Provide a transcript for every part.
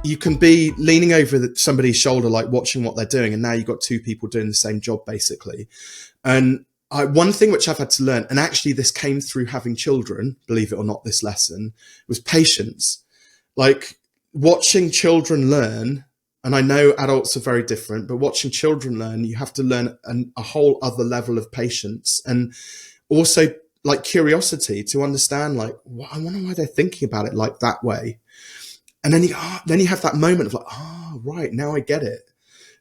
you can be leaning over somebody's shoulder, like watching what they're doing, and now you've got two people doing the same job basically. And one thing which I've had to learn, and actually this came through having children, believe it or not, this lesson, was patience. Like watching children learn, and I know adults are very different, but watching children learn, you have to learn a whole other level of patience, and also like curiosity to understand, like, I wonder why they're thinking about it like that way. And then you have that moment of like, right, now I get it.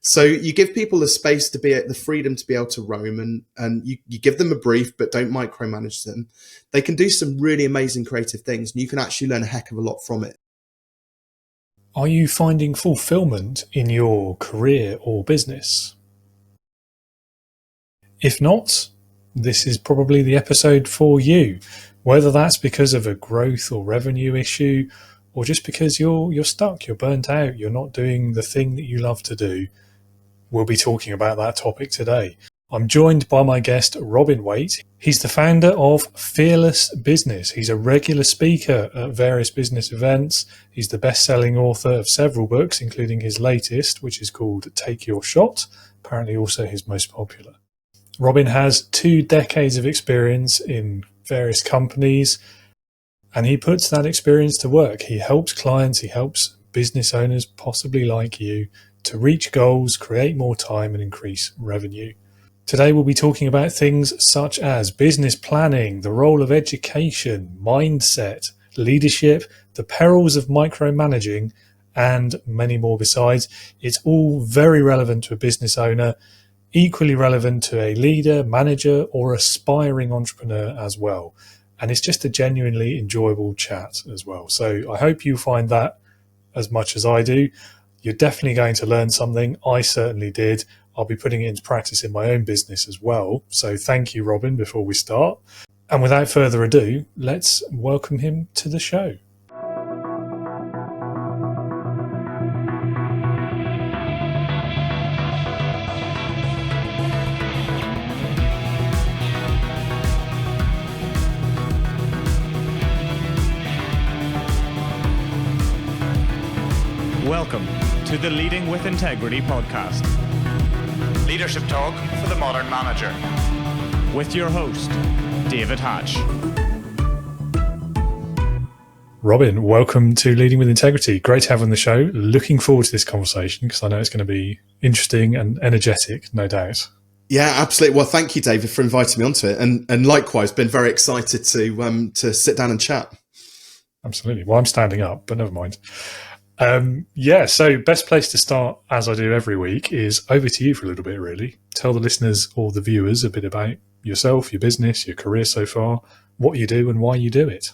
So you give people the space to the freedom to be able to roam, and you give them a brief, but don't micromanage them. They can do some really amazing creative things, and you can actually learn a heck of a lot from it. Are you finding fulfillment in your career or business? If not, this is probably the episode for you, whether that's because of a growth or revenue issue, or just because you're stuck, you're burnt out, you're not doing the thing that you love to do. We'll be talking about that topic today. I'm joined by my guest, Robin Waite. He's the founder of Fearless Business. He's a regular speaker at various business events. He's the best-selling author of several books, including his latest, which is called Take Your Shot, apparently also his most popular. Robin has 2 decades of experience in various companies, and he puts that experience to work. He helps clients, he helps business owners, possibly like you, to reach goals, create more time, and increase revenue. Today we'll be talking about things such as business planning, the role of education, mindset, leadership, the perils of micromanaging, and many more besides. It's all very relevant to a business owner, equally relevant to a leader, manager, or aspiring entrepreneur as well. And it's just a genuinely enjoyable chat as well. So I hope you find that as much as I do. You're definitely going to learn something. I certainly did. I'll be putting it into practice in my own business as well. So thank you, Robin, before we start. And without further ado, let's welcome him to the show. Welcome to the Leading with Integrity podcast. Leadership talk for the modern manager. With your host, David Hatch. Robin, welcome to Leading with Integrity. Great to have you on the show. Looking forward to this conversation because I know it's going to be interesting and energetic, no doubt. Yeah, absolutely. Well, thank you, David, for inviting me onto it. And likewise, been very excited to sit down and chat. Absolutely. Well, I'm standing up, but never mind. So best place to start, as I do every week, is over to you for a little bit, really. Tell the listeners or the viewers a bit about yourself, your business, your career so far, what you do and why you do it.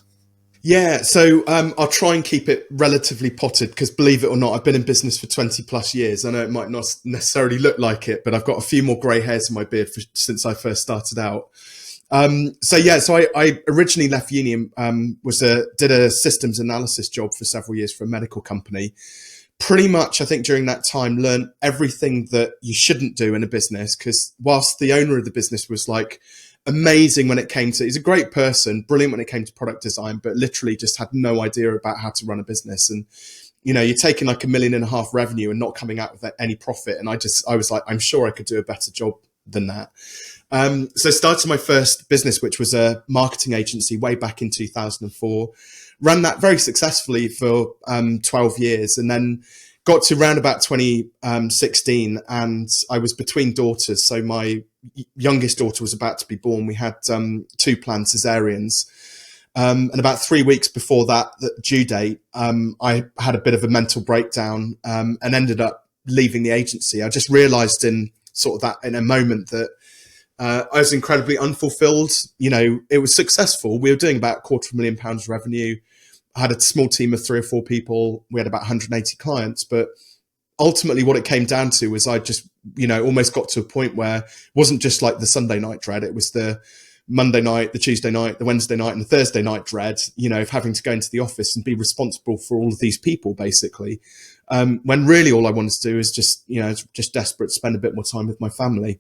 Yeah, so I'll try and keep it relatively potted because, believe it or not, I've been in business for 20 plus years. I know it might not necessarily look like it, but I've got a few more grey hairs in my beard since I first started out. So I originally left uni and did a systems analysis job for several years for a medical company. Pretty much, I think during that time, learned everything that you shouldn't do in a business, because whilst the owner of the business was like amazing when it came to, he's a great person, brilliant when it came to product design, but literally just had no idea about how to run a business. And, you know, you're taking like $1.5 million revenue and not coming out with any profit. And I was like, I'm sure I could do a better job than that. So I started my first business, which was a marketing agency way back in 2004, ran that very successfully for 12 years, and then got to around about 2016 and I was between daughters. So my youngest daughter was about to be born. We had 2 planned cesareans. And about 3 weeks before that due date, I had a bit of a mental breakdown and ended up leaving the agency. I just realized in a moment that I was incredibly unfulfilled. You know, it was successful. We were doing about £250,000 revenue. I had a small team of 3 or 4 people. We had about 180 clients. But ultimately what it came down to was I just, almost got to a point where it wasn't just like the Sunday night dread. It was the Monday night, the Tuesday night, the Wednesday night, and the Thursday night dread, of having to go into the office and be responsible for all of these people, basically. When really all I wanted to do is just desperate to spend a bit more time with my family.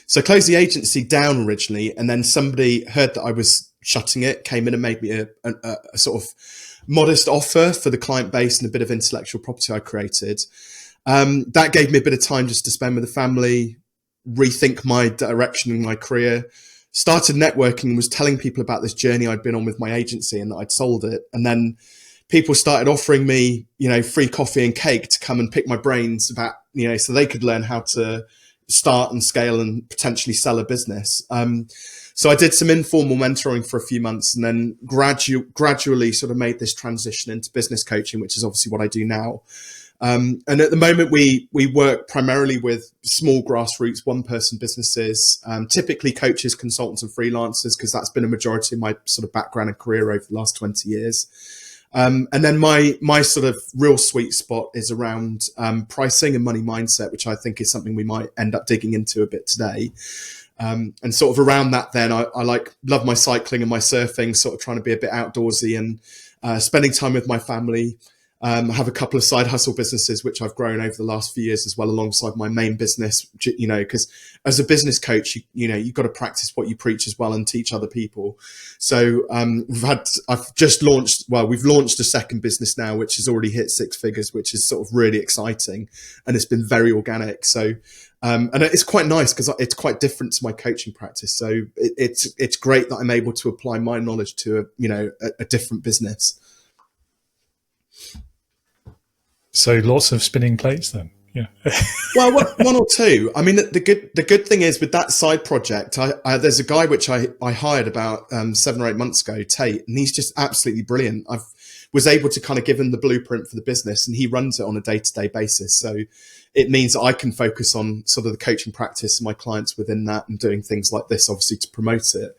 So I closed the agency down originally, and then somebody heard that I was shutting it, came in and made me a sort of modest offer for the client base and a bit of intellectual property I created. That gave me a bit of time just to spend with the family, rethink my direction in my career, started networking and was telling people about this journey I'd been on with my agency and that I'd sold it. And then people started offering me, free coffee and cake to come and pick my brains about, so they could learn how to start and scale and potentially sell a business. So I did some informal mentoring for a few months and then gradually sort of made this transition into business coaching, which is obviously what I do now. And at the moment, we work primarily with small grassroots one-person businesses, typically coaches, consultants and freelancers, because that's been a majority of my sort of background and career over the last 20 years. And then my sort of real sweet spot is around pricing and money mindset, which I think is something we might end up digging into a bit today. And sort of around that, then I love my cycling and my surfing, sort of trying to be a bit outdoorsy and spending time with my family. I have a couple of side hustle businesses, which I've grown over the last few years as well, alongside my main business, because as a business coach, you've got to practice what you preach as well and teach other people. So we've launched a second business now, which has already hit 6 figures, which is sort of really exciting. And it's been very organic. So, and it's quite nice because it's quite different to my coaching practice. So it's great that I'm able to apply my knowledge to a different business. So lots of spinning plates then. Yeah. Well, one or two. I mean, the good thing is with that side project, there's a guy which I hired about 7 or 8 months ago, Tate, and he's just absolutely brilliant. I was able to kind of give him the blueprint for the business, and he runs it on a day-to-day basis. So it means that I can focus on sort of the coaching practice and my clients within that, and doing things like this, obviously, to promote it.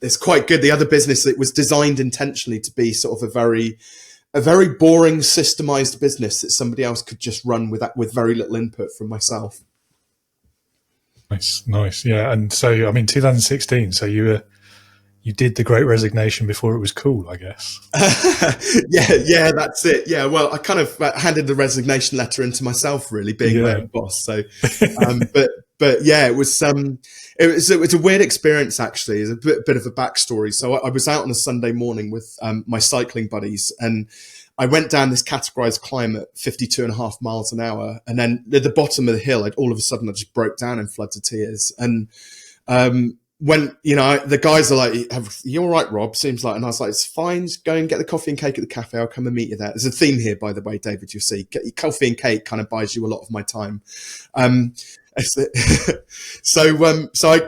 It's quite good. The other business, it was designed intentionally to be sort of a very boring, systemized business that somebody else could just run with very little input from myself. Nice. Yeah. And so, I mean, 2016, so you did the Great Resignation before it was cool, I guess. Yeah, that's it. Yeah. Well, I kind of handed the resignation letter into myself, really, being my own boss. So, but yeah, it was a weird experience, actually. It's a bit of a backstory. So I was out on a Sunday morning with my cycling buddies, and I went down this categorized climb at 52.5 miles an hour. And then at the bottom of the hill, all of a sudden I just broke down in floods of tears. And when, the guys are like, "You all right, Rob?" Seems like, and I was like, "It's fine. Just go and get the coffee and cake at the cafe. I'll come and meet you there." There's a theme here, by the way, David, you'll see. Get your coffee and cake kind of buys you a lot of my time. So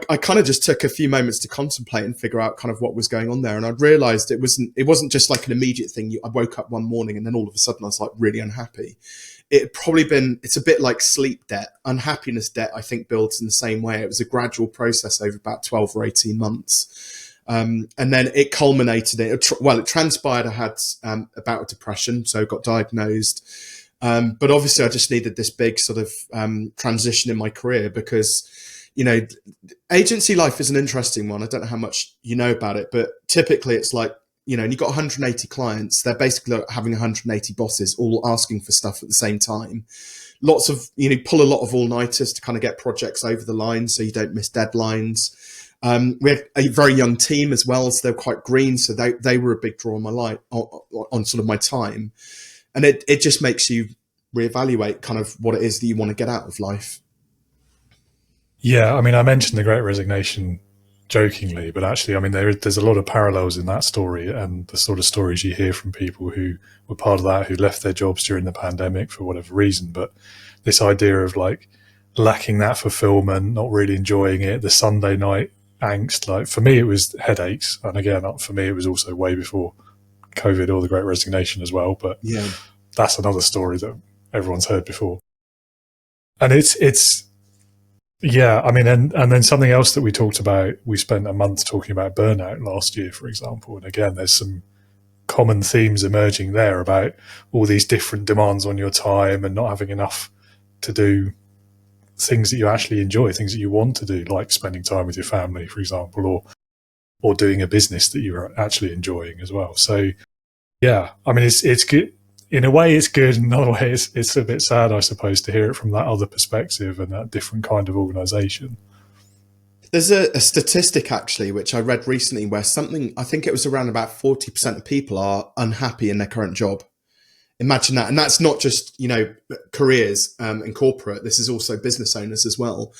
I kind of just took a few moments to contemplate and figure out kind of what was going on there. And I realized it wasn't just like an immediate thing. I woke up one morning and then all of a sudden I was like really unhappy. It's a bit like sleep debt. Unhappiness debt, I think, builds in the same way. It was a gradual process over about 12 or 18 months. And then it culminated. It transpired. I had a bout of depression, so got diagnosed. But obviously I just needed this big sort of transition in my career because, agency life is an interesting one. I don't know how much you know about it, but typically it's like, and you've got 180 clients. They're basically having 180 bosses all asking for stuff at the same time. Lots of, pull a lot of all-nighters to kind of get projects over the line so you don't miss deadlines. We had a very young team as well, so they're quite green. So they were a big draw on my life, on sort of my time. And it just makes you reevaluate kind of what it is that you want to get out of life. Yeah, I mean, I mentioned the Great Resignation jokingly, but actually, I mean, there's a lot of parallels in that story and the sort of stories you hear from people who were part of that, who left their jobs during the pandemic for whatever reason. But this idea of like lacking that fulfillment, not really enjoying it, the Sunday night angst, like for me, it was headaches. And again, for me, it was also way before COVID or the Great Resignation as well. But yeah, that's another story that everyone's heard before. And it's yeah, I mean, and then something else that we talked about, we spent a month talking about burnout last year, for example. And again, there's some common themes emerging there about all these different demands on your time and not having enough to do things that you actually enjoy, things that you want to do, like spending time with your family, for example, or doing a business that you're actually enjoying as well. So yeah, I mean, it's good. In a way, it's good. In another way, it's a bit sad, I suppose, to hear it from that other perspective and that different kind of organisation. There's a statistic actually, which I read recently where I think it was around about 40% of people are unhappy in their current job. Imagine that. And that's not just, careers in corporate. This is also business owners as well.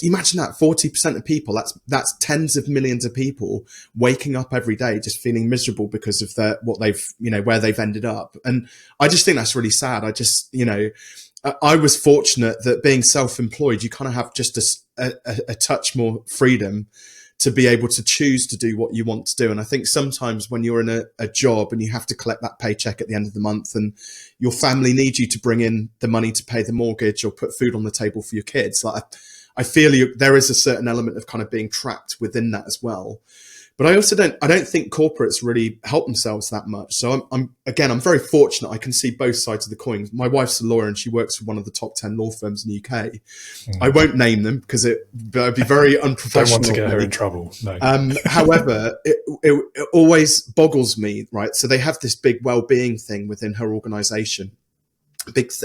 Imagine that 40% of people, that's tens of millions of people waking up every day just feeling miserable because of where they've ended up. And I just think that's really sad. I was fortunate that being self-employed, you kind of have just a touch more freedom to be able to choose to do what you want to do. And I think sometimes when you're in a job and you have to collect that paycheck at the end of the month and your family needs you to bring in the money to pay the mortgage or put food on the table for your kids, I feel there is a certain element of kind of being trapped within that as well. But I don't think corporates really help themselves that much. So I'm very fortunate. I can see both sides of the coin. My wife's a lawyer and she works for one of the top 10 law firms in the UK. I won't name them because it would be very unprofessional. Don't want to get her in trouble. No. However, it always boggles me, right? So they have this big well-being thing within her organization.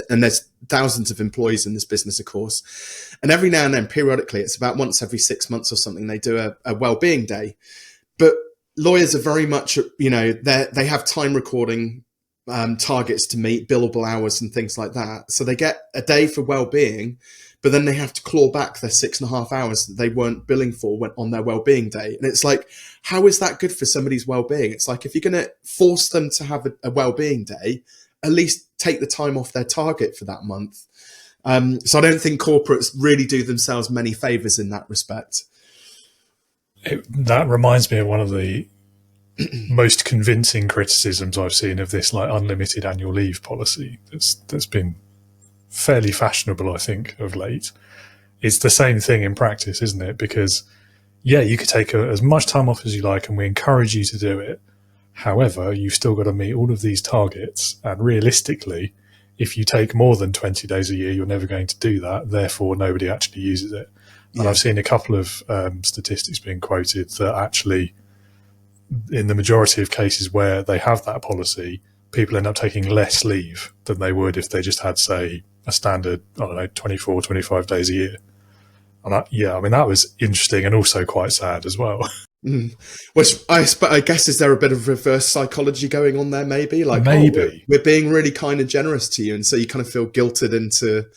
And there's thousands of employees in this business, of course. And every now and then, periodically, it's about once every 6 months or something, they do a well-being day. But lawyers are very much, they have time recording targets to meet, billable hours and things like that. So they get a day for well-being, but then they have to claw back their 6.5 hours that they weren't billing for on their well-being day. And it's like, how is that good for somebody's well-being? It's like, if you're going to force them to have a well-being day, at least take the time off their target for that month. So I don't think corporates really do themselves many favors in that respect. That reminds me of one of the most convincing criticisms I've seen of this unlimited annual leave policy that's been fairly fashionable, I think, of late. It's the same thing in practice, isn't it? Because, you could take as much time off as you like and we encourage you to do it. However, you've still got to meet all of these targets. And realistically, if you take more than 20 days a year, you're never going to do that. Therefore, nobody actually uses it. And I've seen a couple of statistics being quoted that actually, in the majority of cases where they have that policy, people end up taking less leave than they would if they just had, say, a standard, 24, 25 days a year. And that was interesting and also quite sad as well. Which I guess, is there a bit of reverse psychology going on there? Maybe maybe we're being really kind and generous to you, and so you kind of feel guilted into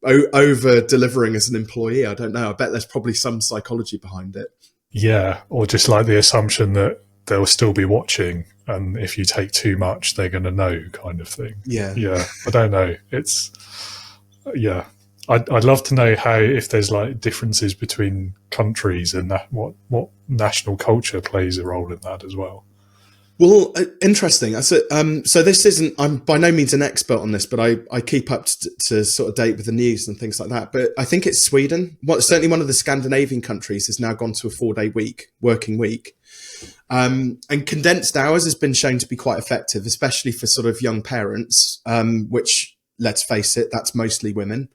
over delivering as an employee. I don't know. I bet there's probably some psychology behind it. Yeah, or just like the assumption that they'll still be watching, and if you take too much, they're going to know, kind of thing. Yeah. I don't know. I'd love to know if there's differences between countries and what national culture plays a role in that as well. Well, interesting. So this isn't, I'm by no means an expert on this, but I keep up to sort of date with the news and things like that. But I think it's Sweden. Certainly one of the Scandinavian countries has now gone to a 4-day working week. And condensed hours has been shown to be quite effective, especially for sort of young parents, which, let's face it, that's mostly women,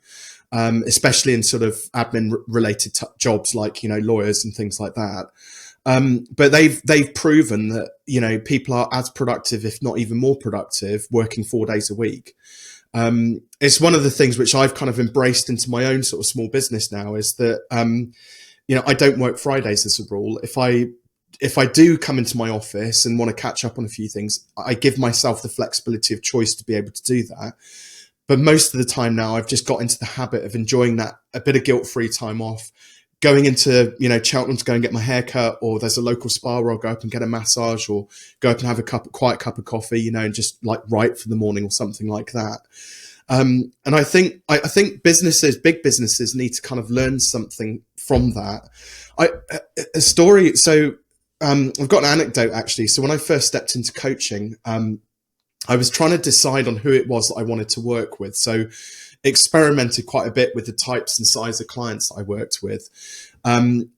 especially in sort of admin related jobs like, lawyers and things like that. But they've proven that, people are as productive, if not even more productive, working 4 days a week. It's one of the things which I've kind of embraced into my own sort of small business now is that, I don't work Fridays as a rule. If I do come into my office and want to catch up on a few things, I give myself the flexibility of choice to be able to do that. But most of the time now, I've just got into the habit of enjoying that, a bit of guilt-free time off, going into, Cheltenham to go and get my hair cut, or there's a local spa where I'll go up and get a massage, or go up and have a quiet cup of coffee, and just write for the morning or something like that. And I think big businesses need to kind of learn something from that. A story. So I've got an anecdote actually. So when I first stepped into coaching, I was trying to decide on who it was that I wanted to work with. So experimented quite a bit with the types and size of clients I worked with. And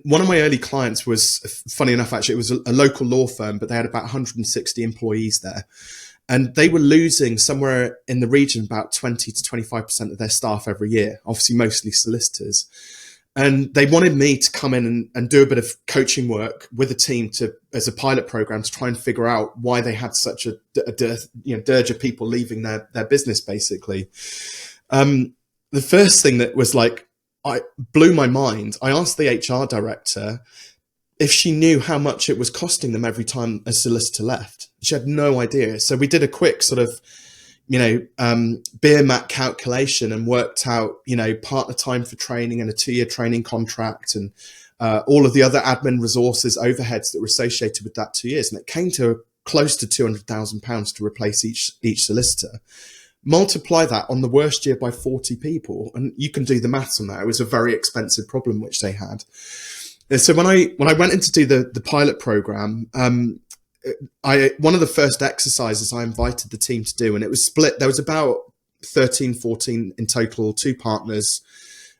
one of my early clients was, funny enough, actually, it was a local law firm, but they had about 160 employees there. And they were losing somewhere in the region about 20 to 25% of their staff every year, obviously mostly solicitors. And they wanted me to come in and do a bit of coaching work with a team as a pilot program to try and figure out why they had such a dirge of people leaving their business, basically. The first thing that was I blew my mind. I asked the HR director if she knew how much it was costing them every time a solicitor left. She had no idea. So we did a quick sort of, beer mat calculation and worked out, partner time for training and a 2-year training contract and all of the other admin resources, overheads that were associated with that 2 years. And it came to close to £200,000 to replace each solicitor. Multiply that on the worst year by 40 people, and you can do the maths on that. It was a very expensive problem which they had. So when I went in to do the pilot program, one of the first exercises I invited the team to do, and it was split. There was about 13, 14 in total, 2 partners,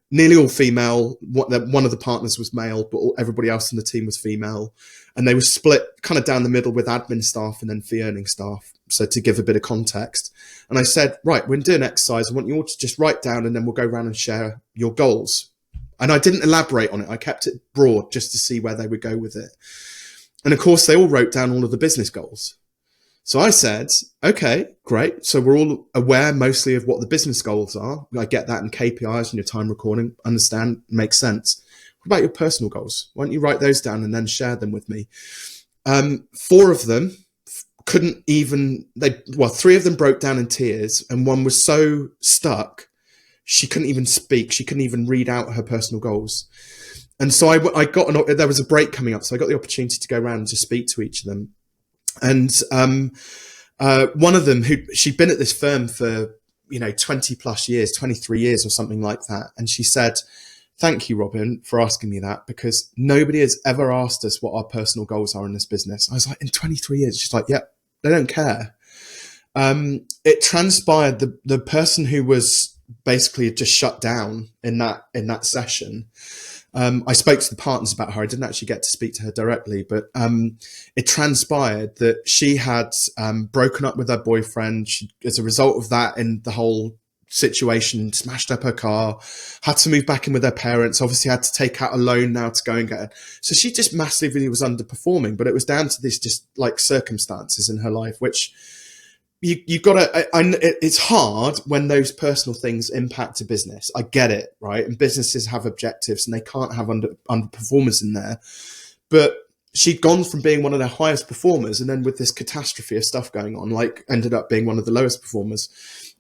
nearly all female. One of the partners was male, but everybody else in the team was female. And they were split kind of down the middle with admin staff and then fee earning staff. So to give a bit of context. And I said, right, we're doing an exercise. I want you all to just write down and then we'll go around and share your goals. And I didn't elaborate on it. I kept it broad just to see where they would go with it. And of course, they all wrote down all of the business goals. So I said, okay, great. So we're all aware mostly of what the business goals are. I get that in KPIs and your time recording, understand, makes sense. What about your personal goals? Why don't you write those down and then share them with me? 4 of them couldn't even, 3 of them broke down in tears, and one was so stuck, she couldn't even speak. She couldn't even read out her personal goals. And so there was a break coming up. So I got the opportunity to go around and just speak to each of them. And one of them, she'd been at this firm for 20 plus years, 23 years or something like that, and she said, thank you, Robin, for asking me that, because nobody has ever asked us what our personal goals are in this business. I was like, in 23 years? She's like, yeah, they don't care. It transpired the person who was basically just shut down in that session. I spoke to the partners about her. I didn't actually get to speak to her directly, but it transpired that she had broken up with her boyfriend. She, as a result of that, in the whole situation, smashed up her car, had to move back in with her parents, obviously had to take out a loan now to go and get her. So she just massively was underperforming, but it was down to this just like circumstances in her life, which you got to, it's hard when those personal things impact a business. I get it, right? And businesses have objectives and they can't have underperformers in there. But she'd gone from being one of their highest performers, and then with this catastrophe of stuff going on, like ended up being one of the lowest performers.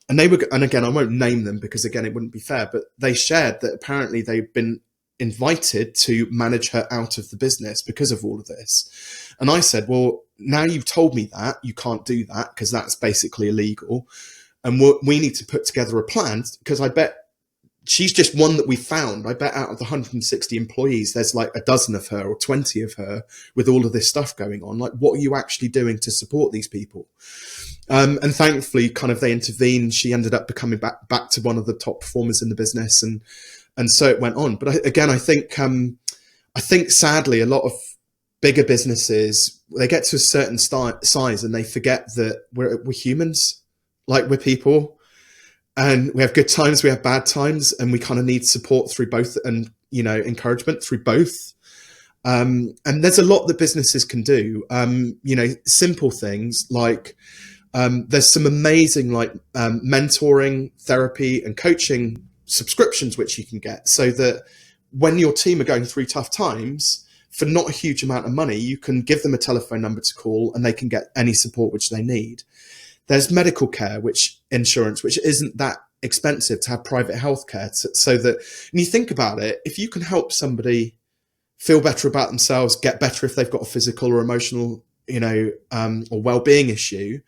And and again, I won't name them because again, it wouldn't be fair, but they shared that apparently they've been invited to manage her out of the business because of all of this. And I said, well, now you've told me that you can't do that because that's basically illegal. And we need to put together a plan, because I bet she's just one that we found. I bet out of the 160 employees, there's like a dozen of her or 20 of her with all of this stuff going on. Like, what are you actually doing to support these people? And thankfully, kind of they intervened. She ended up becoming back to one of the top performers in the business. And so it went on. But I think sadly, a lot of bigger businesses, they get to a certain size and they forget that we're humans, like we're people, and we have good times, we have bad times, and we kind of need support through both, and encouragement through both. And there's a lot that businesses can do. Simple things like there's some amazing mentoring, therapy, and coaching subscriptions which you can get, so that when your team are going through tough times, for not a huge amount of money, you can give them a telephone number to call and they can get any support which they need. There's medical care, insurance, which isn't that expensive to have private healthcare. So that when you think about it, if you can help somebody feel better about themselves, get better if they've got a physical or emotional, or well-being issue,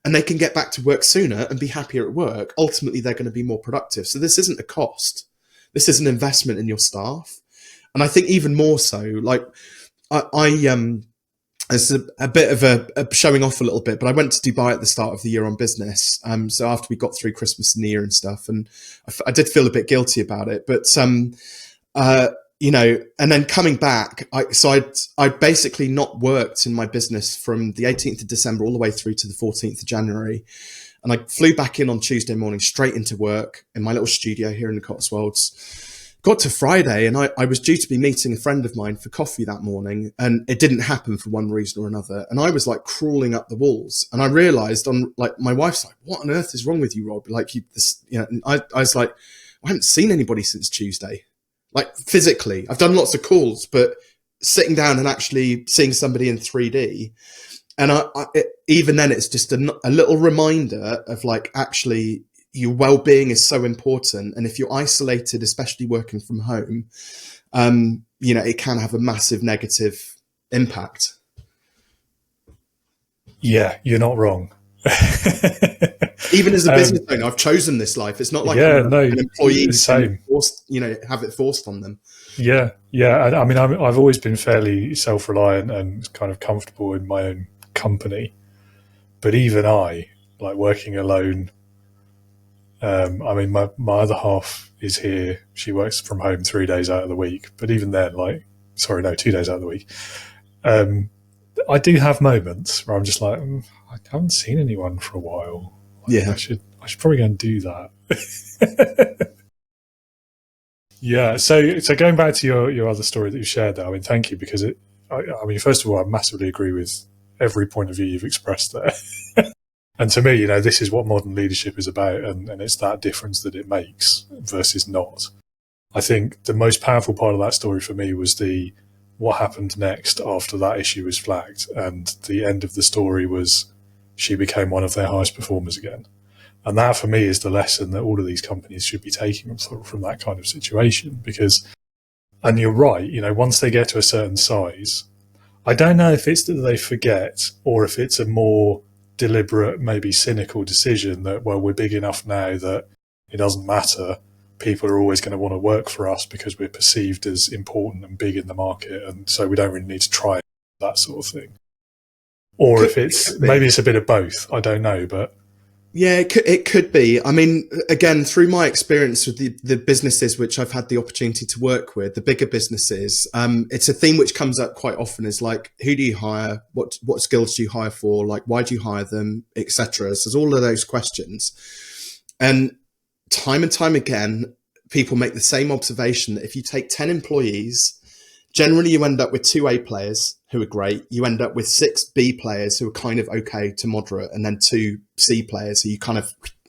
and they can get back to work sooner and be happier at work, ultimately they're going to be more productive. So this isn't a cost. This is an investment in your staff. And I think even more so, like it's a bit of a showing off a little bit, but I went to Dubai at the start of the year on business. So after we got through Christmas and New Year and stuff, and I did feel a bit guilty about it, but, and then coming back, I'd basically not worked in my business from the 18th of December all the way through to the 14th of January. And I flew back in on Tuesday morning, straight into work in my little studio here in the Cotswolds. Got to Friday and I was due to be meeting a friend of mine for coffee that morning, and it didn't happen for one reason or another. And I was like crawling up the walls, and I realized my wife's like, what on earth is wrong with you, Rob? Like I was like, I haven't seen anybody since Tuesday. like physically. I've done lots of calls, but sitting down and actually seeing somebody in 3D. And even then, it's just a little reminder of like, actually, your well-being is so important. And if you're isolated, especially working from home, it can have a massive negative impact. Yeah, you're not wrong. Even as a business owner, I've chosen this life. It's not like I'm an employee same. Forced, have it forced on them. Yeah. I mean, I've always been fairly self-reliant and kind of comfortable in my own company. But even I, like working alone, I mean, my other half is here. She works from home 3 days out of the week. But even then, 2 days out of the week. I do have moments where I'm just like, I haven't seen anyone for a while. I should probably go and do that. Yeah. So going back to your other story that you shared there, I mean, thank you, because I mean, first of all, I massively agree with every point of view you've expressed there. And to me, this is what modern leadership is about, and it's that difference that it makes versus not. I think the most powerful part of that story for me was what happened next after that issue was flagged, and the end of the story was she became one of their highest performers again. And that for me is the lesson that all of these companies should be taking from that kind of situation, because, and you're right, once they get to a certain size, I don't know if it's that they forget or if it's a more deliberate, maybe cynical decision that, well, we're big enough now that it doesn't matter. People are always going to want to work for us because we're perceived as important and big in the market. And so we don't really need to try that sort of thing. Or if maybe it's a bit of both. I don't know, but. Yeah, it could be. I mean, again, through my experience with the businesses which I've had the opportunity to work with, the bigger businesses, it's a theme which comes up quite often, is like, who do you hire? What skills do you hire for? Like, why do you hire them, etc. So there's all of those questions. And time again, people make the same observation that if you take 10 employees, generally you end up with 2 A players who are great. You end up with 6 B players who are kind of okay to moderate, and then 2 C players who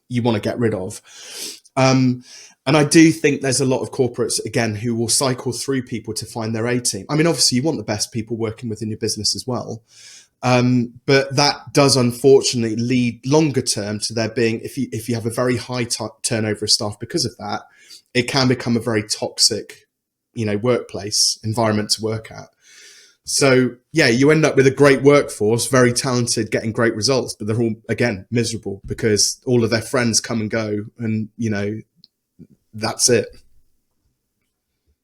you want to get rid of. And I do think there's a lot of corporates, again, who will cycle through people to find their A team. I mean, obviously you want the best people working within your business as well. But that does unfortunately lead longer term to there being, if you have a very high turnover of staff because of that, it can become a very toxic, workplace environment to work at. So yeah, you end up with a great workforce, very talented, getting great results, but they're all, again, miserable because all of their friends come and go, and that's it.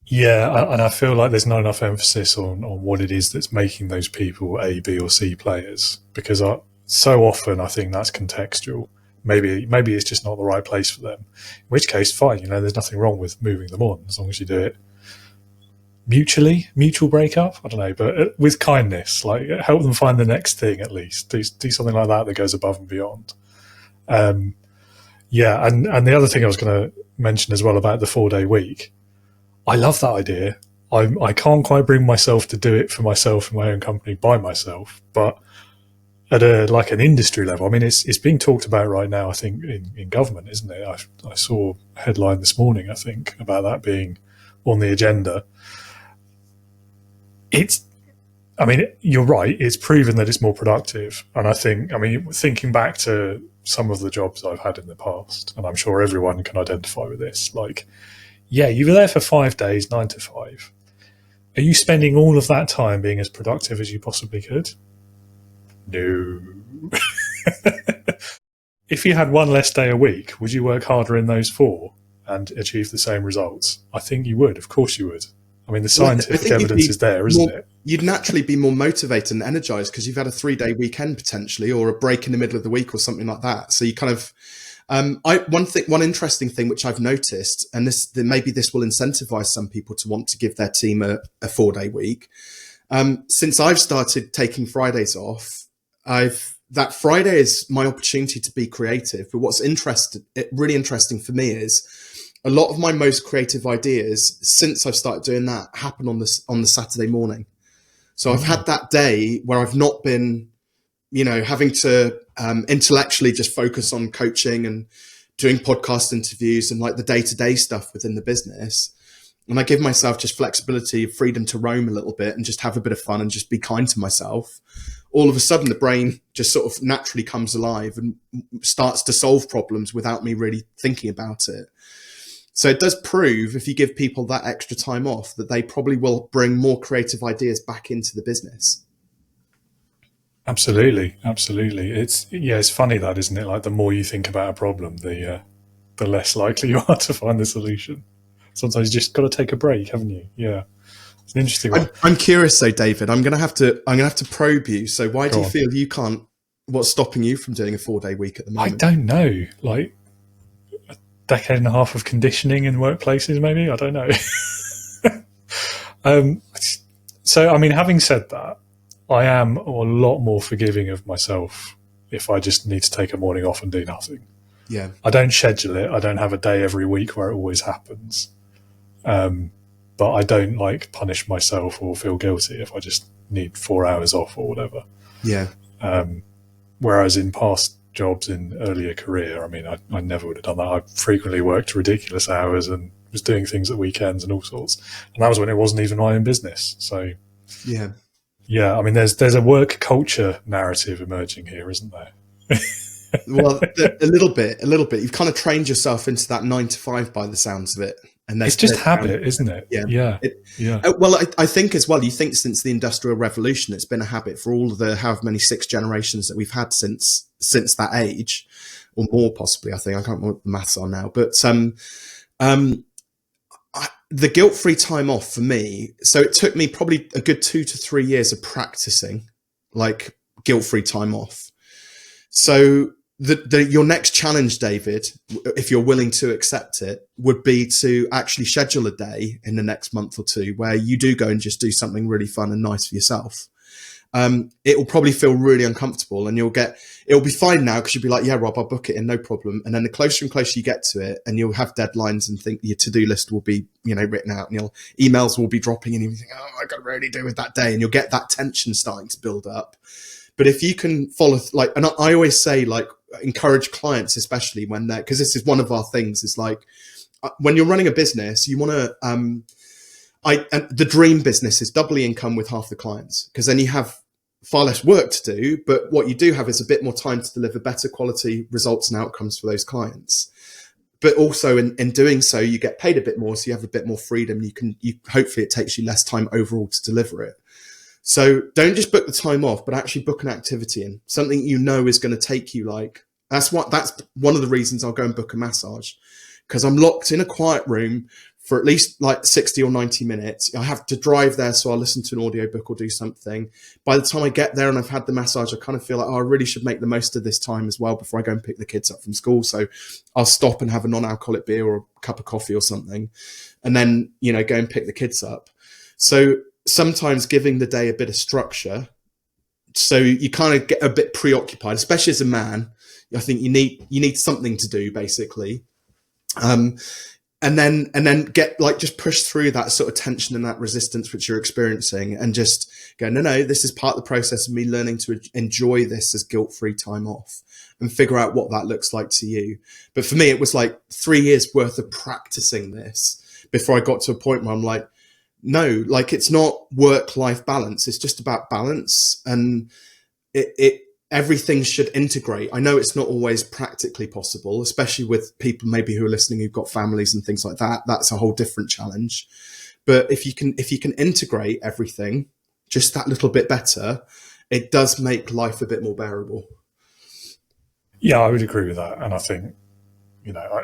Yeah, and I feel like there's not enough emphasis on what it is that's making those people A, B, or C players, because so often I think that's contextual. Maybe it's just not the right place for them. In which case, fine, there's nothing wrong with moving them on as long as you do it mutual breakup. I don't know, but with kindness, like help them find the next thing at least. Do something like that goes above and beyond. Yeah, and the other thing I was going to mention as well about the 4-day week, I love that idea. I can't quite bring myself to do it for myself in my own company by myself, but at an industry level, I mean, it's being talked about right now, I think, in government, isn't it? I saw a headline this morning, I think, about that being on the agenda. You're right. It's proven that it's more productive. And I think, thinking back to some of the jobs I've had in the past, and I'm sure everyone can identify with this, like, yeah, you were there for 5 days, 9 to 5. Are you spending all of that time being as productive as you possibly could? No. If you had one less day a week, would you work harder in those 4 and achieve the same results? I think you would. Of course you would. I mean, the scientific evidence is there, isn't it? You'd naturally be more motivated and energized because you've had a 3-day weekend potentially, or a break in the middle of the week or something like that. So you kind of, one interesting thing which I've noticed, and maybe this will incentivize some people to want to give their team a 4-day week. Since I've started taking Fridays off, that Friday is my opportunity to be creative. But what's really interesting for me is a lot of my most creative ideas since I've started doing that happen on the Saturday morning. So I've had that day where I've not been, having to intellectually just focus on coaching and doing podcast interviews and like the day-to-day stuff within the business. and I give myself just flexibility, freedom to roam a little bit and just have a bit of fun and just be kind to myself, all of a sudden the brain just sort of naturally comes alive and starts to solve problems without me really thinking about it. So it does prove, if you give people that extra time off, that they probably will bring more creative ideas back into the business. Absolutely. It's funny that, isn't it? Like, the more you think about a problem, the less likely you are to find the solution. Sometimes you just got to take a break, haven't you? Yeah, it's an interesting one. I'm curious though, David. I'm gonna have to probe you. So why do you feel you can't? What's stopping you from doing a 4-day week at the moment? I don't know. Like, a decade and a half of conditioning in workplaces, maybe. I don't know. So, I mean, having said that, I am a lot more forgiving of myself if I just need to take a morning off and do nothing. Yeah. I don't schedule it. I don't have a day every week where it always happens. But I don't punish myself or feel guilty if I just need 4 hours off or whatever. Yeah. Whereas in past jobs in earlier career, I mean, I never would have done that. I frequently worked ridiculous hours and was doing things at weekends and all sorts. And that was when it wasn't even my own business. So yeah, I mean, there's a work culture narrative emerging here, isn't there? Well, a little bit. You've kind of trained yourself into that 9 to 5 by the sounds of it. And it's just habit, isn't it? Yeah. Well, I think as well, you think since the Industrial Revolution, it's been a habit for all of the however many 6 generations that we've had since that age, or more possibly, I think. I can't remember what the maths are now. But the guilt-free time off for me, so it took me probably a good 2 to 3 years of practicing guilt-free time off. So your next challenge, David, if you're willing to accept it, would be to actually schedule a day in the next month or two where you do go and just do something really fun and nice for yourself. It will probably feel really uncomfortable, and it'll be fine now because you'll be like, yeah, Rob, I'll book it in, no problem. And then the closer and closer you get to it, and you'll have deadlines and think your to-do list will be, written out, and your emails will be dropping, and you think, oh, I got to really do with that day. And you'll get that tension starting to build up. But if you can follow, and I always say, encourage clients, especially when because this is one of our things, is when you're running a business, you want to, and the dream business is doubly income with half the clients, because then you have far less work to do, but what you do have is a bit more time to deliver better quality results and outcomes for those clients. But also in doing so, you get paid a bit more, so you have a bit more freedom. Hopefully it takes you less time overall to deliver it. So don't just book the time off, but actually book an activity in, something is going to take you that's one of the reasons I'll go and book a massage, because I'm locked in a quiet room for at least 60 or 90 minutes. I have to drive there, so I'll listen to an audiobook or do something. By the time I get there and I've had the massage, I kind of feel I really should make the most of this time as well before I go and pick the kids up from school. So I'll stop and have a non-alcoholic beer or a cup of coffee or something, and then, go and pick the kids up. So sometimes giving the day a bit of structure, so you kind of get a bit preoccupied, especially as a man. I think you need something to do, basically. And then get just push through that sort of tension and that resistance which you're experiencing, and just go, no, this is part of the process of me learning to enjoy this as guilt-free time off, and figure out what that looks like to you. But for me, it was 3 years worth of practicing this before I got to a point where I'm like, no, it's not work-life balance. It's just about balance, and everything should integrate. I know it's not always practically possible, especially with people maybe who are listening who've got families and things like that. That's a whole different challenge. But if you can integrate everything just that little bit better, it does make life a bit more bearable. Yeah, I would agree with that. And I think,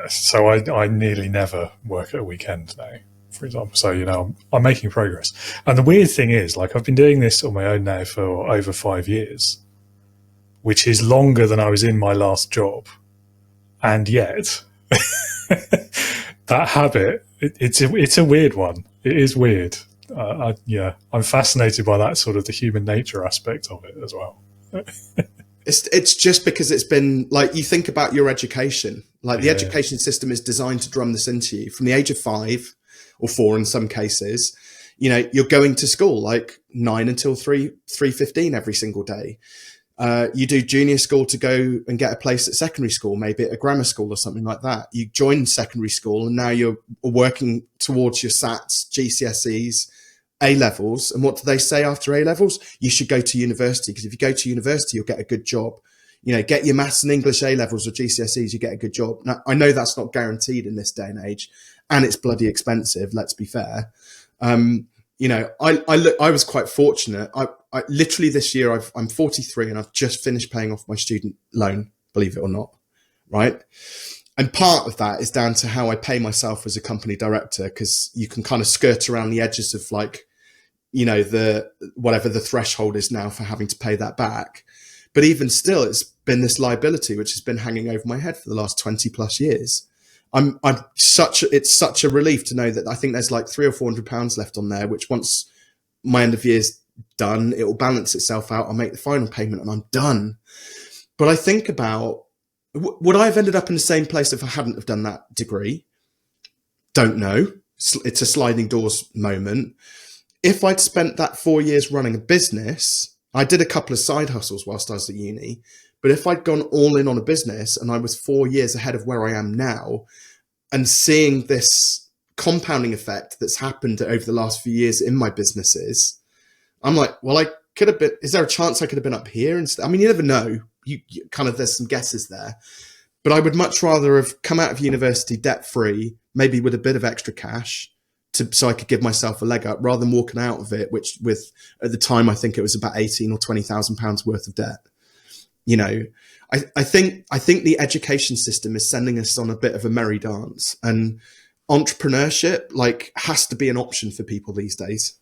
so I nearly never work at a weekend now, for example. So, I'm making progress. And the weird thing is, I've been doing this on my own now for over 5 years, which is longer than I was in my last job. And yet that habit, it's a weird one. It is weird. I'm fascinated by that sort of the human nature aspect of it as well. It's just because it's been you think about your education, the education system is designed to drum this into you from the age of 5 or 4 in some cases. You're going to school 9 until 3:15 every single day. You do junior school to go and get a place at secondary school, maybe at a grammar school or something like that. You join secondary school and now you're working towards your SATs, GCSEs, A-levels. And what do they say after A-levels? You should go to university, because if you go to university, you'll get a good job. You know, get your maths and English A-levels or GCSEs, you get a good job. Now, I know that's not guaranteed in this day and age, and it's bloody expensive, let's be fair. You know, I was quite fortunate. I literally this year, I'm 43 and I've just finished paying off my student loan, believe it or not, right? And part of that is down to how I pay myself as a company director, because you can kind of skirt around the edges of, like, you know, the whatever the threshold is now for having to pay that back. But even still, it's been this liability which has been hanging over my head for the last 20 plus years. It's such a relief to know that I think there's like £300 or £400 left on there, which once my end of year's done, it will balance itself out. I'll make the final payment and I'm done. But I think about, would I have ended up in the same place if I hadn't have done that degree? Don't know. It's a sliding doors moment. If I'd spent that 4 years running a business, I did a couple of side hustles whilst I was at uni, but if I'd gone all in on a business and I was 4 years ahead of where I am now, and seeing this compounding effect that's happened over the last few years in my businesses, I'm like, well, I could have been, is there a chance I could have been up here instead? I mean, you never know. You kind of, there's some guesses there, but I would much rather have come out of university debt free, maybe with a bit of extra cash, so I could give myself a leg up, rather than walking out of it, which with, at the time, I think it was about 18 or 20,000 pounds worth of debt. You know, I think the education system is sending us on a bit of a merry dance, and entrepreneurship, like, has to be an option for people these days.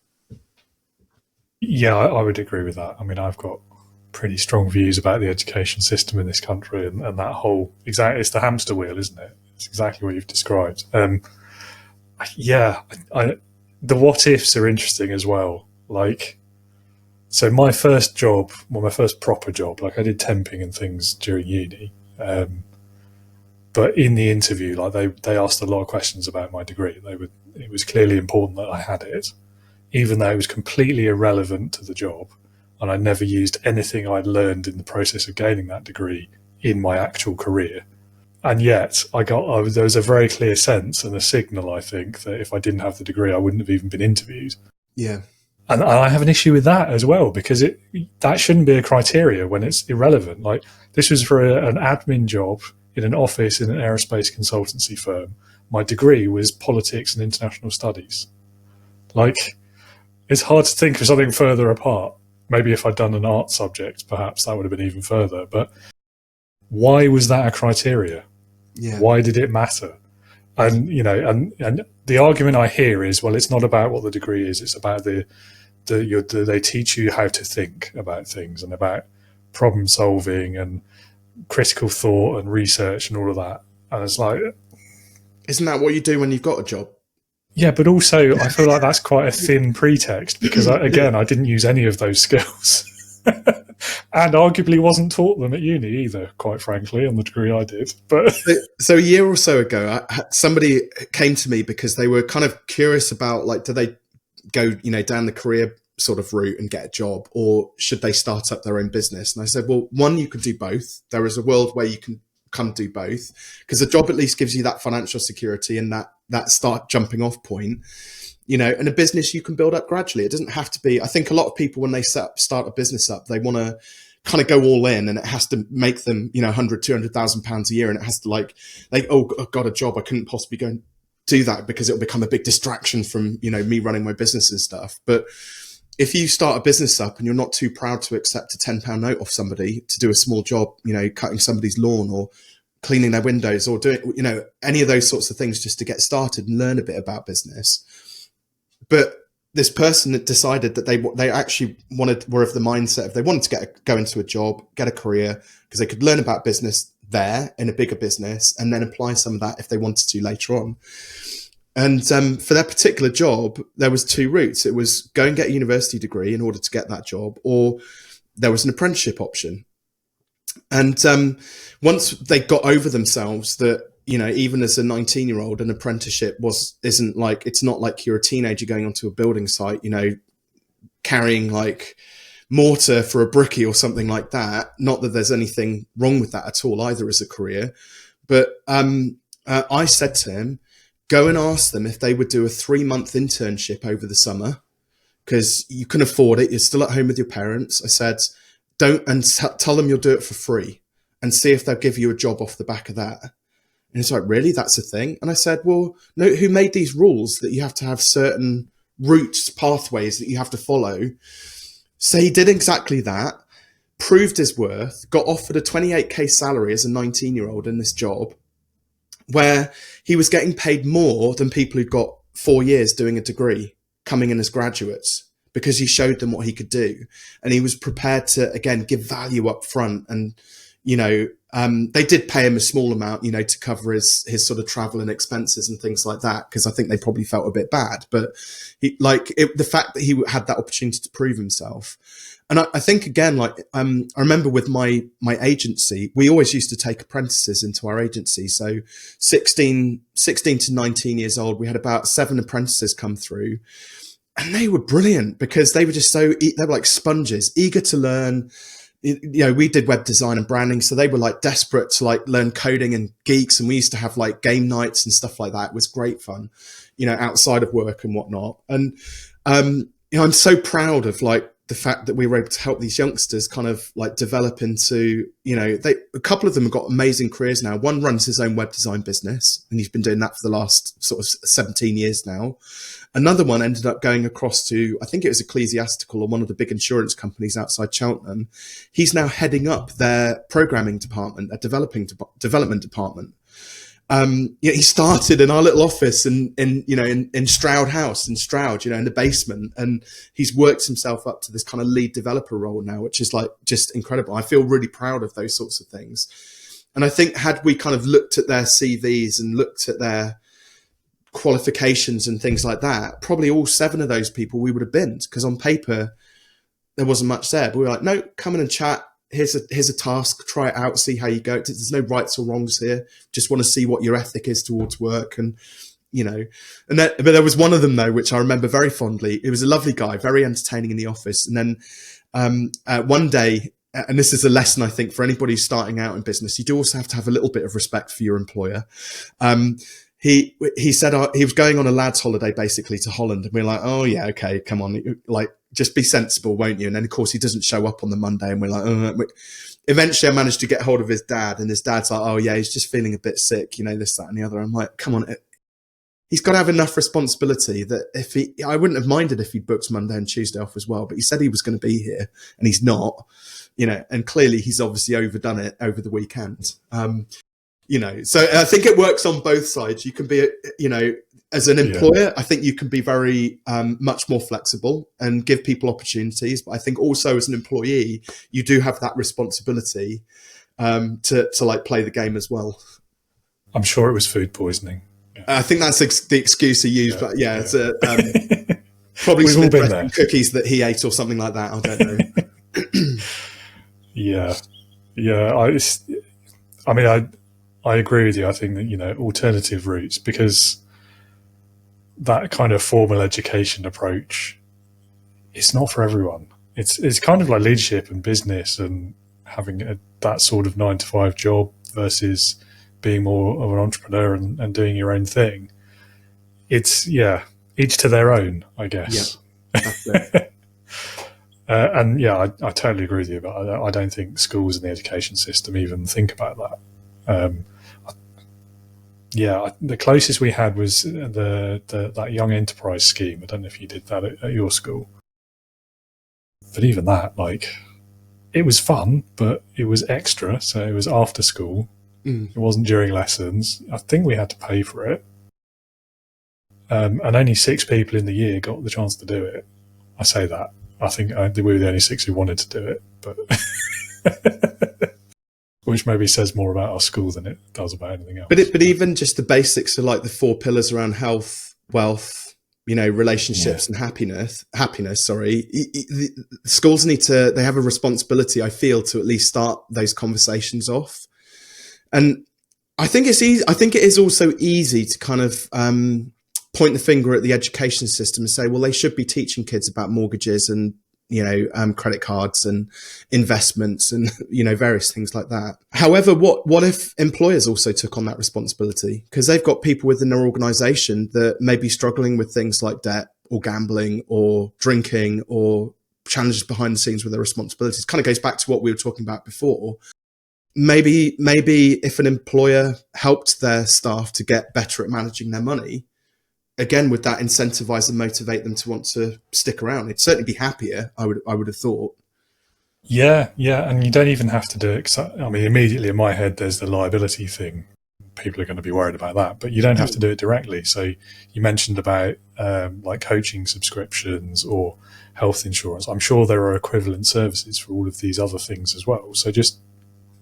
Yeah, I would agree with that. I mean, I've got pretty strong views about the education system in this country, and that whole, exactly, it's the hamster wheel, isn't it? It's exactly what you've described. Yeah, the what ifs are interesting as well. Like, so my first job, well, my first proper job, like I did temping and things during uni, but in the interview, like they asked a lot of questions about my degree. It was clearly important that I had it, even though it was completely irrelevant to the job, and I never used anything I'd learned in the process of gaining that degree in my actual career. And yet there was a very clear sense and a signal, I think, that if I didn't have the degree, I wouldn't have even been interviewed. Yeah. And I have an issue with that as well, because that shouldn't be a criteria when it's irrelevant. Like, this was for an admin job in an office in an aerospace consultancy firm. My degree was politics and international studies. Like, it's hard to think of something further apart. Maybe if I'd done an art subject, perhaps that would have been even further. But why was that a criteria? Yeah. Why did it matter? And, you know, and the argument I hear is, well, it's not about what the degree is. It's about they teach you how to think about things and about problem solving and critical thought and research and all of that. And it's like, isn't that what you do when you've got a job? Yeah, but also I feel like that's quite a thin pretext, because I didn't use any of those skills. And arguably wasn't taught them at uni either, quite frankly, on the degree I did. But so a year or so ago, somebody came to me because they were kind of curious about, like, do they go, you know, down the career sort of route and get a job, or should they start up their own business? And I said, well, one, you could do both. There is a world where you can come do both, because a job at least gives you that financial security and that start jumping off point. You know, and a business you can build up gradually. It doesn't have to be, I think a lot of people, when they start a business up, they want to kind of go all in, and it has to make them, you know, 100, 200,000 pounds a year. And it has to like, oh, got a job. I couldn't possibly go and do that because it'll become a big distraction from, you know, me running my business and stuff. But if you start a business up and you're not too proud to accept a £10 note off somebody to do a small job, you know, cutting somebody's lawn or cleaning their windows or doing, you know, any of those sorts of things just to get started and learn a bit about business. But this person had decided that they actually were of the mindset of they wanted to go into a job, get a career, because they could learn about business there in a bigger business and then apply some of that if they wanted to later on. And for that particular job, there was two routes. It was go and get a university degree in order to get that job, or there was an apprenticeship option. And once they got over themselves that, you know, even as a 19-year-old, an apprenticeship isn't like, it's not like you're a teenager going onto a building site, you know, carrying like mortar for a brickie or something like that. Not that there's anything wrong with that at all either as a career. But I said to him, go and ask them if they would do a 3-month internship over the summer, because you can afford it. You're still at home with your parents. I said, tell them you'll do it for free and see if they'll give you a job off the back of that. And he's like, really? That's a thing? And I said, well, no, who made these rules that you have to have certain routes, pathways that you have to follow? So he did exactly that, proved his worth, got offered a 28k salary as a 19-year-old in this job, where he was getting paid more than people who'd got 4 years doing a degree coming in as graduates, because he showed them what he could do. And he was prepared to, again, give value up front. And, they did pay him a small amount, to cover his sort of travel and expenses and things like that, because I think they probably felt a bit bad. But the fact that he had that opportunity to prove himself. And I think, again, I remember with my agency, we always used to take apprentices into our agency. So 16 to 19 years old, we had about 7 apprentices come through. And they were brilliant because they were just they were like sponges, eager to learn. We did web design and branding, so they were like desperate to learn coding and geeks. And we used to have like game nights and stuff like that. It was great fun, outside of work and whatnot. And, I'm so proud of the fact that we were able to help these youngsters kind of develop into, a couple of them have got amazing careers now. One runs his own web design business, and he's been doing that for the last sort of 17 years now. Another one ended up going across to, I think it was Ecclesiastical or one of the big insurance companies outside Cheltenham. He's now heading up their programming department, their development department. He started in our little office in Stroud House in Stroud, in the basement, and he's worked himself up to this kind of lead developer role now, which is just incredible. I feel really proud of those sorts of things. And I think had we kind of looked at their CVs and looked at their qualifications and things like that, probably all 7 of those people we would have binned, because on paper there wasn't much there. But we were like, no, come in and chat. Here's a task, try it out, see how you go. There's no rights or wrongs here. Just want to see what your ethic is towards work. And, but there was one of them though, which I remember very fondly. It was a lovely guy, very entertaining in the office. And then one day, and this is a lesson, I think, for anybody who's starting out in business, you do also have to have a little bit of respect for your employer. He said he was going on a lad's holiday basically to Holland, and we're like, oh yeah, okay, come on, just be sensible, won't you? And then of course he doesn't show up on the Monday, and we're like, oh. Eventually I managed to get hold of his dad, and his dad's like, oh yeah, he's just feeling a bit sick, this, that, and the other. I'm like, come on, he's got to have enough responsibility that I wouldn't have minded if he'd booked Monday and Tuesday off as well, but he said he was going to be here, and he's not, and clearly he's obviously overdone it over the weekend. So I think it works on both sides. You can be, as an employer, I think you can be very much more flexible and give people opportunities. But I think also as an employee, you do have that responsibility to play the game as well. I'm sure it was food poisoning. Yeah. I think that's the excuse he used. But it's probably We've all been there. Cookies that he ate or something like that. I don't know. I agree with you. I think that, alternative routes, because that kind of formal education approach, it's not for everyone. It's kind of like leadership and business and having that sort of 9-to-5 job versus being more of an entrepreneur and doing your own thing. It's, each to their own, I guess. Yeah, that's it. I totally agree with you, but I don't think schools and the education system even think about that. The closest we had was that young enterprise scheme. I don't know if you did that at your school, but even that, it was fun, but it was extra. So it was after school. It wasn't during lessons. I think we had to pay for it, and only 6 people in the year got the chance to do it. I say that. I think we were the only 6 who wanted to do it, but. Which maybe says more about our school than it does about anything else. But even just the basics of the 4 pillars around health, wealth, relationships and happiness. The schools they have a responsibility, I feel, to at least start those conversations off. And I think it's easy. I think it is also easy to kind of point the finger at the education system and say, well, they should be teaching kids about mortgages and credit cards and investments and, various things like that. However, what if employers also took on that responsibility? Because they've got people within their organization that may be struggling with things like debt or gambling or drinking or challenges behind the scenes with their responsibilities. Kind of goes back to what we were talking about before. Maybe if an employer helped their staff to get better at managing their money, again, would that incentivize and motivate them to want to stick around? They'd certainly be happier, I would have thought. Yeah, and you don't even have to do it. 'Cause immediately in my head, there's the liability thing. People are going to be worried about that, but you don't have to do it directly. So you mentioned about like coaching subscriptions or health insurance. I'm sure there are equivalent services for all of these other things as well. So just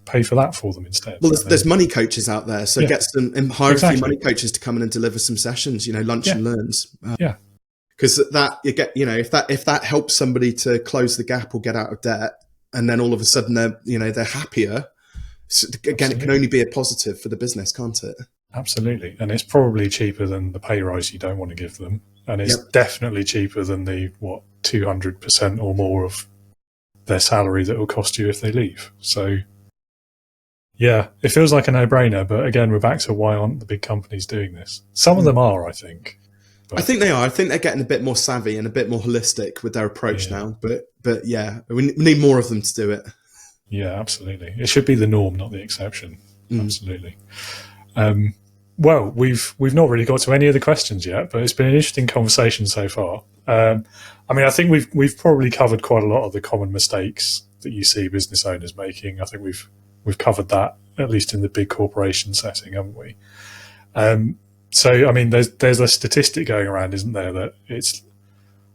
pay for that for them instead. Well, there's money coaches out there, so get some and hire a few money coaches to come in and deliver some sessions. Lunch and learns. Because that you get, if that helps somebody to close the gap or get out of debt, and then all of a sudden they're happier. So again, Absolutely. It can only be a positive for the business, can't it? Absolutely, and it's probably cheaper than the pay rise you don't want to give them, and it's definitely cheaper than the 200% or more of their salary that will cost you if they leave. So. Yeah, it feels like a no-brainer, but again, we're back to why aren't the big companies doing this? Some of them are, I think. I think they are. I think they're getting a bit more savvy and a bit more holistic with their approach now. But yeah, we need more of them to do it. Yeah, absolutely. It should be the norm, not the exception. Absolutely. Well, we've not really got to any of the questions yet, but it's been an interesting conversation so far. I think we've probably covered quite a lot of the common mistakes that you see business owners making. I think we've covered that, at least in the big corporation setting, haven't we? There's a statistic going around, isn't there, that I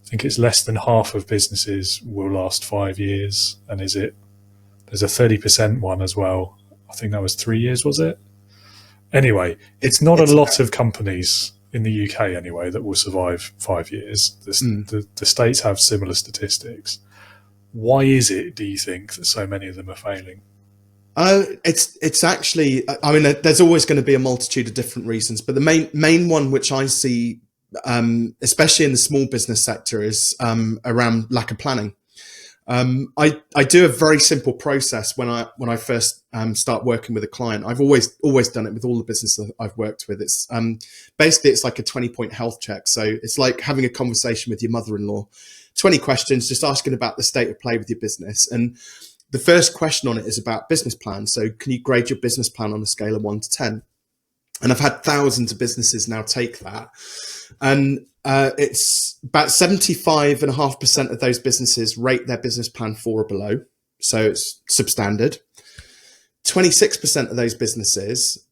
think it's less than half of businesses will last 5 years. And there's a 30% one as well. I think that was 3 years, was it? Anyway, it's not a lot of companies in the UK anyway that will survive 5 years. The States have similar statistics. Why is it, do you think, that so many of them are failing? It's actually, there's always going to be a multitude of different reasons, but the main one which I see, especially in the small business sector, is around lack of planning. I do a very simple process when I first start working with a client. I've always done it with all the business that I've worked with. It's basically it's like a 20-point health check. So it's like having a conversation with your mother-in-law. 20 questions, just asking about the state of play with your business. And the first question on it is about business plan. So can you grade your business plan on a scale of 1 to 10? And I've had thousands of businesses now take that. And it's about 75.5% of those businesses rate their business plan 4 or below. So it's substandard. 26% of those businesses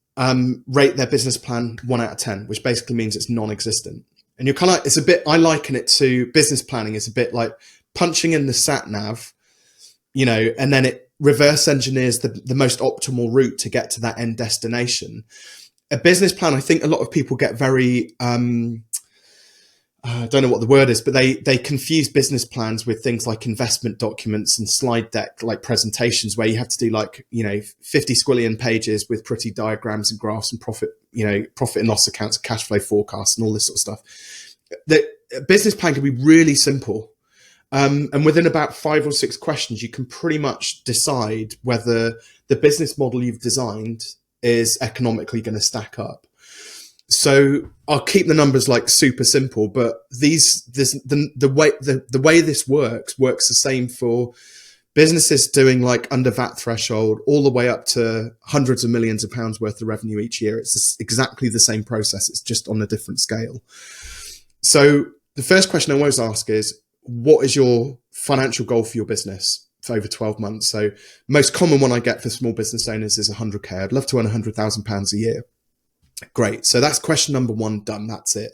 rate their business plan 1 out of 10, which basically means it's non-existent. And you're kind of, it's a bit, I liken it to business planning. It's a bit like punching in the sat nav, and then it reverse engineers the most optimal route to get to that end destination. A business plan, I think a lot of people get very, I don't know what the word is, but they confuse business plans with things like investment documents and slide deck like presentations where you have to do 50 squillion pages with pretty diagrams and graphs and profit and loss accounts, cash flow forecasts and all this sort of stuff. The business plan can be really simple. And within about 5 or 6 questions, you can pretty much decide whether the business model you've designed is economically going to stack up. So I'll keep the numbers like super simple, but the way this works the same for businesses doing like under VAT threshold all the way up to hundreds of millions of pounds worth of revenue each year. It's just exactly the same process. It's just on a different scale. So the first question I always ask is, what is your financial goal for your business for over 12 months? So most common one I get for small business owners is 100K. I'd love to earn £100,000 a year. Great. So that's question number 1 done. That's it.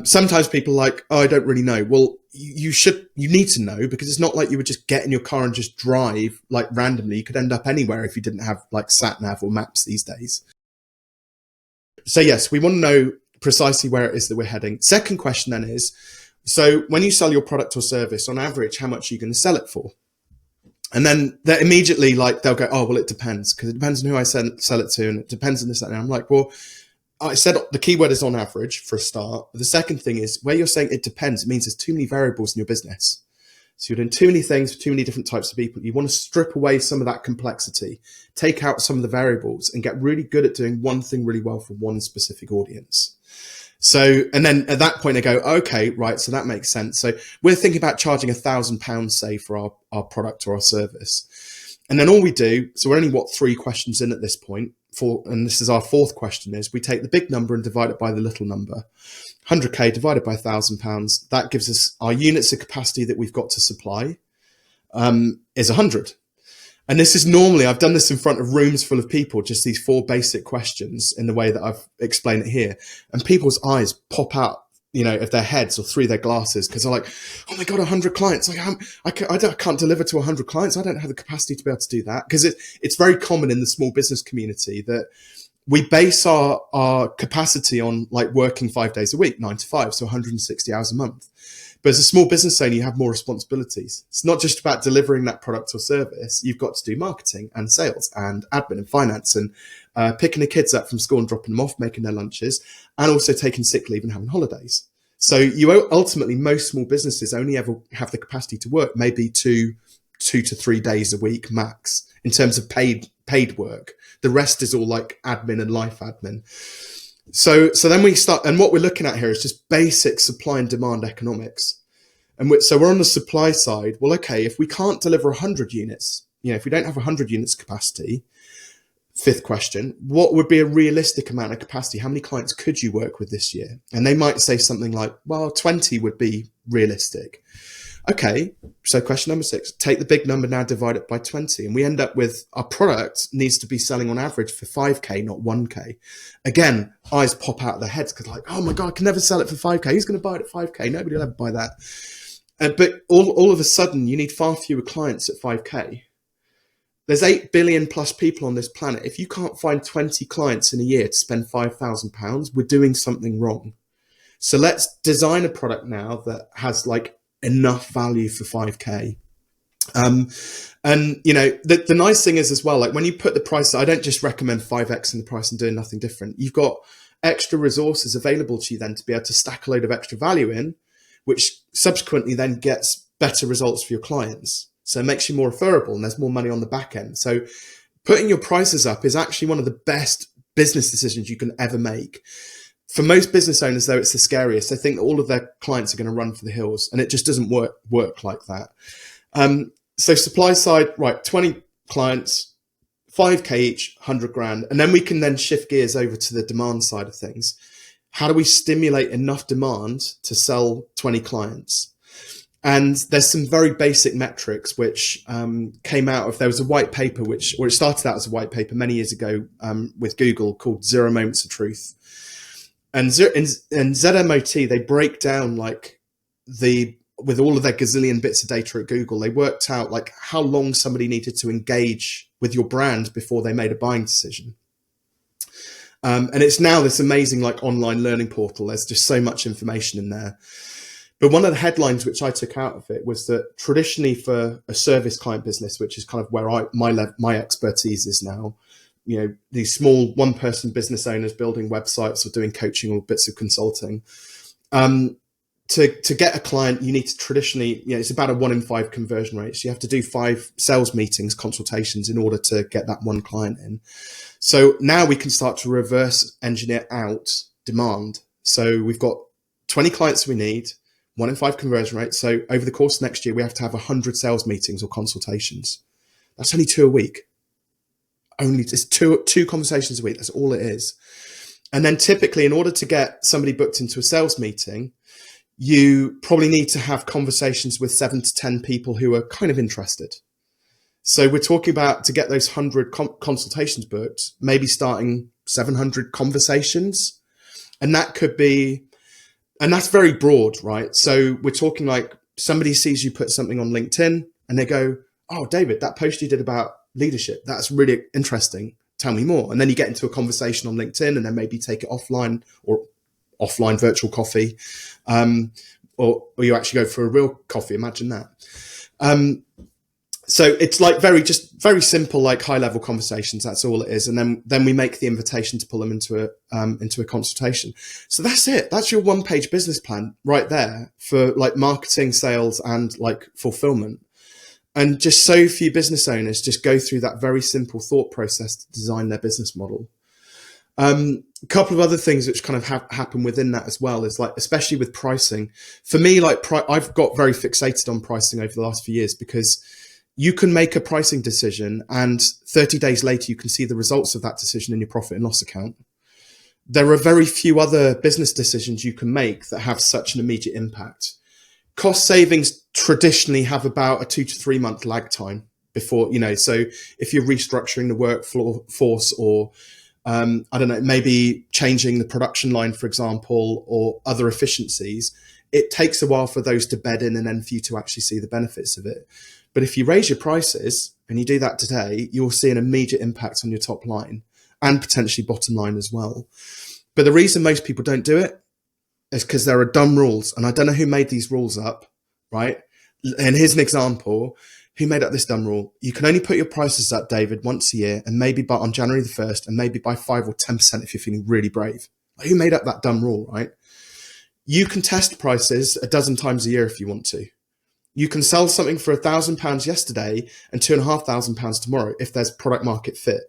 Sometimes people are like, oh, I don't really know. Well, you need to know, because it's not like you would just get in your car and just drive like randomly. You could end up anywhere if you didn't have like sat nav or maps these days. So yes, we want to know precisely where it is that we're heading. Second question then is, so when you sell your product or service, on average, how much are you going to sell it for? And then they're immediately like, they'll go, oh, well, it depends, because it depends on who I sell it to, and it depends on this, that, and I'm like, well, I said the keyword is on average for a start. The second thing is, where you're saying it depends, it means there's too many variables in your business. So you're doing too many things for too many different types of people. You want to strip away some of that complexity, take out some of the variables, and get really good at doing one thing really well for one specific audience. So, and then at that point I go, okay, right. So that makes sense. So we're thinking about charging £1,000, say, for our product or our service. And then all we do, so we're only 3 questions in at this point, and this is our 4th question, is we take the big number and divide it by the little number. 100k divided by £1,000, that gives us our units of capacity that we've got to supply is 100. And this is normally, I've done this in front of rooms full of people, just these 4 basic questions in the way that I've explained it here. And people's eyes pop out, of their heads or through their glasses, because they're like, oh my God, 100 clients. Like, I can't deliver to 100 clients. I don't have the capacity to be able to do that. Because it's very common in the small business community that we base our capacity on like working 5 days a week, 9 to 5, so 160 hours a month. But as a small business owner, you have more responsibilities. It's not just about delivering that product or service. You've got to do marketing and sales and admin and finance and picking the kids up from school and dropping them off, making their lunches, and also taking sick leave and having holidays. So ultimately, most small businesses only ever have the capacity to work maybe 2 to 3 days a week max in terms of paid work. The rest is all like admin and life admin. So then we start, and what we're looking at here is just basic supply and demand economics. And so we're on the supply side. Well, okay, if we can't deliver 100 units, if we don't have 100 units capacity, 5th question, what would be a realistic amount of capacity? How many clients could you work with this year? And they might say something like, well, 20 would be realistic. Okay, so question number 6, take the big number now, divide it by 20. And we end up with our product needs to be selling on average for 5k, not 1k. Again, eyes pop out of their heads because like, oh my God, I can never sell it for 5k. Who's going to buy it at 5k? Nobody will ever buy that. But all of a sudden, you need far fewer clients at 5k. There's 8 billion plus people on this planet. If you can't find 20 clients in a year to spend £5,000, we're doing something wrong. So let's design a product now that has like enough value for 5k. And the nice thing is as well, like when you put the price, I don't just recommend 5x in the price and doing nothing different. You've got extra resources available to you then to be able to stack a load of extra value in, which subsequently then gets better results for your clients. So it makes you more referable and there's more money on the back end. So putting your prices up is actually one of the best business decisions you can ever make. For most business owners, though, it's the scariest. They think that all of their clients are going to run for the hills, and it just doesn't work like that. So supply side, right, 20 clients, 5k each, 100 grand. And then we can then shift gears over to the demand side of things. How do we stimulate enough demand to sell 20 clients? And there's some very basic metrics which came out of, there was a white paper, it started out as a white paper many years ago with Google called 0 Moments of Truth. And ZMOT, they break down like with all of their gazillion bits of data at Google, they worked out like how long somebody needed to engage with your brand before they made a buying decision. And it's now this amazing like online learning portal. There's just so much information in there. But one of the headlines which I took out of it was that traditionally for a service client business, which is kind of where my expertise is now, these small one-person business owners building websites or doing coaching or bits of consulting. To get a client, you need to traditionally, it's about a 1 in 5 conversion rate. So you have to do 5 sales meetings, consultations in order to get that one client in. So now we can start to reverse engineer out demand. So we've got 20 clients we need, 1 in 5 conversion rate. So over the course of next year, we have to have 100 sales meetings or consultations. That's only 2 a week. It's two conversations a week. That's all it is. And then typically in order to get somebody booked into a sales meeting, you probably need to have conversations with 7 to 10 people who are kind of interested. So we're talking about to get those 100 consultations booked, maybe starting 700 conversations. And that could be, and that's very broad, right? So we're talking like somebody sees you put something on LinkedIn and they go, oh, David, that post you did about leadership, that's really interesting. Tell me more. And then you get into a conversation on LinkedIn and then maybe take it offline or offline virtual coffee, or you actually go for a real coffee. Imagine that. So it's like very simple, like high level conversations. That's all it is. And then we make the invitation to pull them into a consultation. So that's it. That's your 1-page business plan right there for like marketing, sales, and like fulfillment. And just so few business owners just go through that very simple thought process to design their business model. A couple of other things which kind of happen within that as well is like, especially with pricing. For me, like I've got very fixated on pricing over the last few years because you can make a pricing decision and 30 days later, you can see the results of that decision in your profit and loss account. There are very few other business decisions you can make that have such an immediate impact. Cost savings traditionally have about a 2 to 3 month lag time before, so if you're restructuring the workforce or, I don't know, maybe changing the production line, for example, or other efficiencies, it takes a while for those to bed in and then for you to actually see the benefits of it. But if you raise your prices and you do that today, you'll see an immediate impact on your top line and potentially bottom line as well. But the reason most people don't do it is because there are dumb rules. And I don't know who made these rules up, right? And here's an example. Who made up this dumb rule? You can only put your prices up, David, once a year, and maybe on January the 1st, and maybe by 5 or 10% if you're feeling really brave. Who made up that dumb rule, right? You can test prices a dozen times a year if you want to. You can sell something for £1,000 yesterday and £2,500 tomorrow if there's product market fit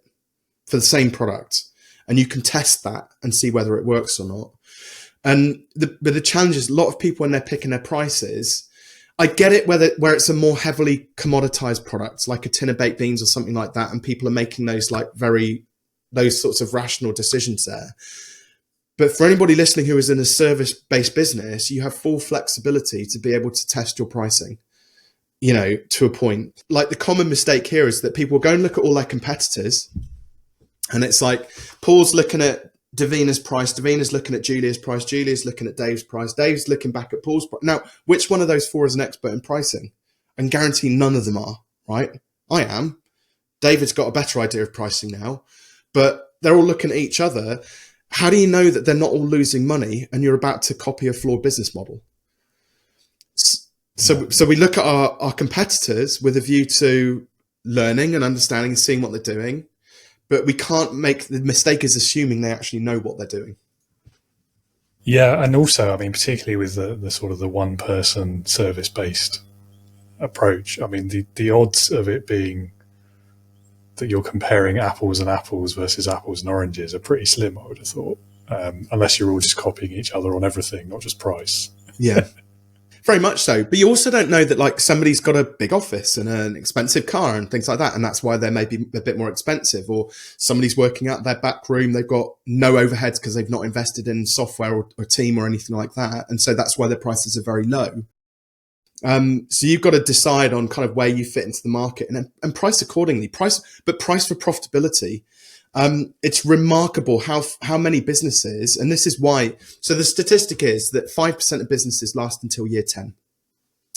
for the same product. And you can test that and see whether it works or not. And but the challenge is a lot of people when they're picking their prices, I get it where it's a more heavily commoditized product, like a tin of baked beans or something like that. And people are making those those sorts of rational decisions there. But for anybody listening who is in a service-based business, you have full flexibility to be able to test your pricing, to a point. Like the common mistake here is that people go and look at all their competitors. And it's like, Paul's looking at Davina's price, Davina's looking at Julia's price, Julia's looking at Dave's price, Dave's looking back at Paul's price. Now, which one of those four is an expert in pricing? And guarantee none of them are, right? I am. David's got a better idea of pricing now, but they're all looking at each other. How do you know that they're not all losing money and you're about to copy a flawed business model? So we look at our competitors with a view to learning and understanding and seeing what they're doing, but we can't make the mistake is assuming they actually know what they're doing. Yeah, and also, I mean, particularly with the sort of the one-person service-based approach, I mean, the odds of it being that you're comparing apples and apples versus apples and oranges are pretty slim, I would have thought, unless you're all just copying each other on everything, not just price. Yeah, very much so. But you also don't know that like somebody's got a big office and an expensive car and things like that, and that's why they're maybe a bit more expensive. Or somebody's working out their back room, they've got no overheads because they've not invested in software or team or anything like that, and so that's why their prices are very low. So you've got to decide on kind of where you fit into the market and price accordingly. Price for profitability. It's remarkable how many businesses, and this is why. So the statistic is that 5% of businesses last until year 10.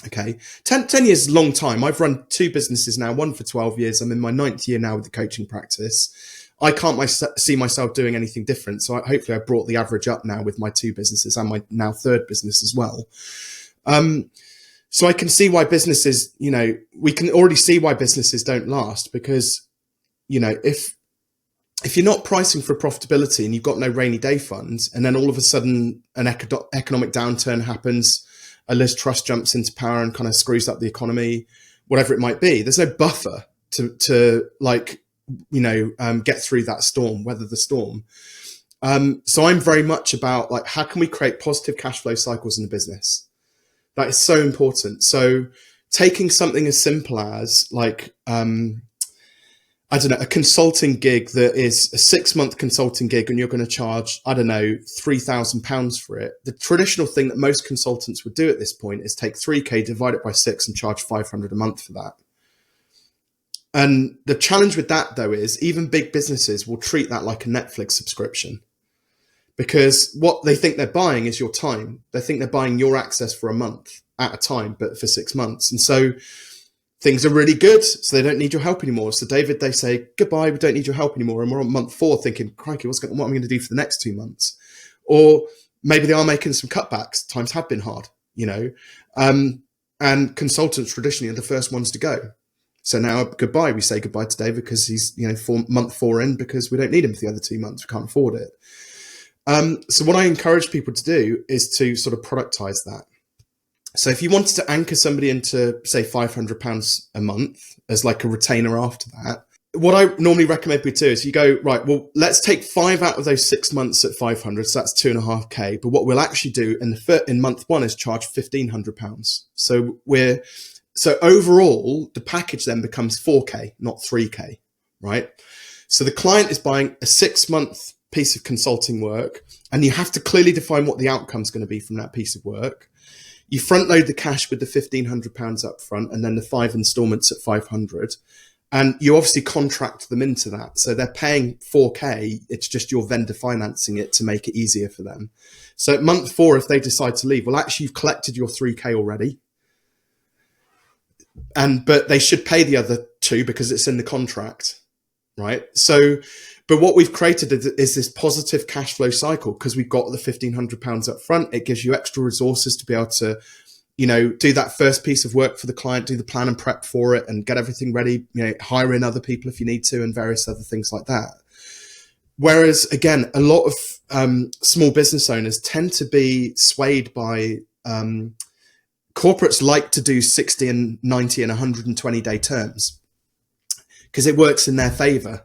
Okay, 10 years is a long time. I've run 2 businesses now, one for 12 years. I'm in my 9th year now with the coaching practice. I can't see myself doing anything different. So hopefully I brought the average up now with my 2 businesses and my now 3rd business as well. So I can see why businesses, we can already see why businesses don't last because, if you're not pricing for profitability and you've got no rainy day funds, and then all of a sudden an economic downturn happens, a Liz Truss jumps into power and kind of screws up the economy, whatever it might be, there's no buffer to get through that storm, weather the storm. So I'm very much about like, how can we create positive cash flow cycles in the business? That is so important. So taking something as simple as like, a consulting gig that is a 6-month consulting gig and you're going to charge, £3,000 for it. The traditional thing that most consultants would do at this point is take 3K, divide it by 6 and charge $500 a month for that. And the challenge with that though is even big businesses will treat that like a Netflix subscription. Because what they think they're buying is your time. They think they're buying your access for a month at a time, but for 6 months. And so things are really good, so they don't need your help anymore. So David, they say, goodbye, we don't need your help anymore. And we're on month 4 thinking, crikey, what am I going to do for the next 2 months? Or maybe they are making some cutbacks. Times have been hard, and consultants traditionally are the first ones to go. So now goodbye. We say goodbye to David because he's, month 4 in, because we don't need him for the other 2 months. We can't afford it. So what I encourage people to do is to sort of productize that. So if you wanted to anchor somebody into, say, £500 a month as like a retainer after that, what I normally recommend people do is you go, right, well, let's take 5 out of those 6 months at 500. So that's 2.5K. But what we'll actually do in month 1 is charge £1,500. So overall, the package then becomes 4K, not 3K, right? So the client is buying a 6-month piece of consulting work, and you have to clearly define what the outcome is going to be from that piece of work. You front load the cash with the £1,500 up front, and then the 5 installments at 500. And you obviously contract them into that. So they're paying 4K. It's just your vendor financing it to make it easier for them. So at month 4, if they decide to leave, well, actually you've collected your 3K already. But they should pay the other 2 because it's in the contract, right? So, but what we've created is this positive cash flow cycle, because we've got the £1,500 up front. It gives you extra resources to be able to, do that first piece of work for the client, do the plan and prep for it, and get everything ready, hire in other people if you need to, and various other things like that. Whereas, again, a lot of small business owners tend to be swayed by corporates like to do 60 and 90 and 120-day terms because it works in their favor,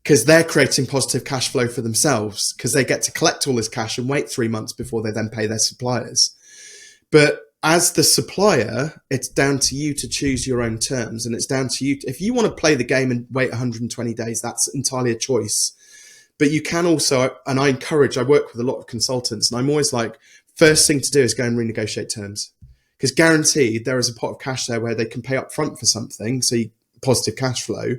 because they're creating positive cash flow for themselves, because they get to collect all this cash and wait 3 months before they then pay their suppliers. But as the supplier, it's down to you to choose your own terms, and it's down to you. If you want to play the game and wait 120 days, that's entirely a choice. But you can also, and I work with a lot of consultants, and I'm always like, first thing to do is go and renegotiate terms, because guaranteed there is a pot of cash there where they can pay up front for something, so positive cash flow,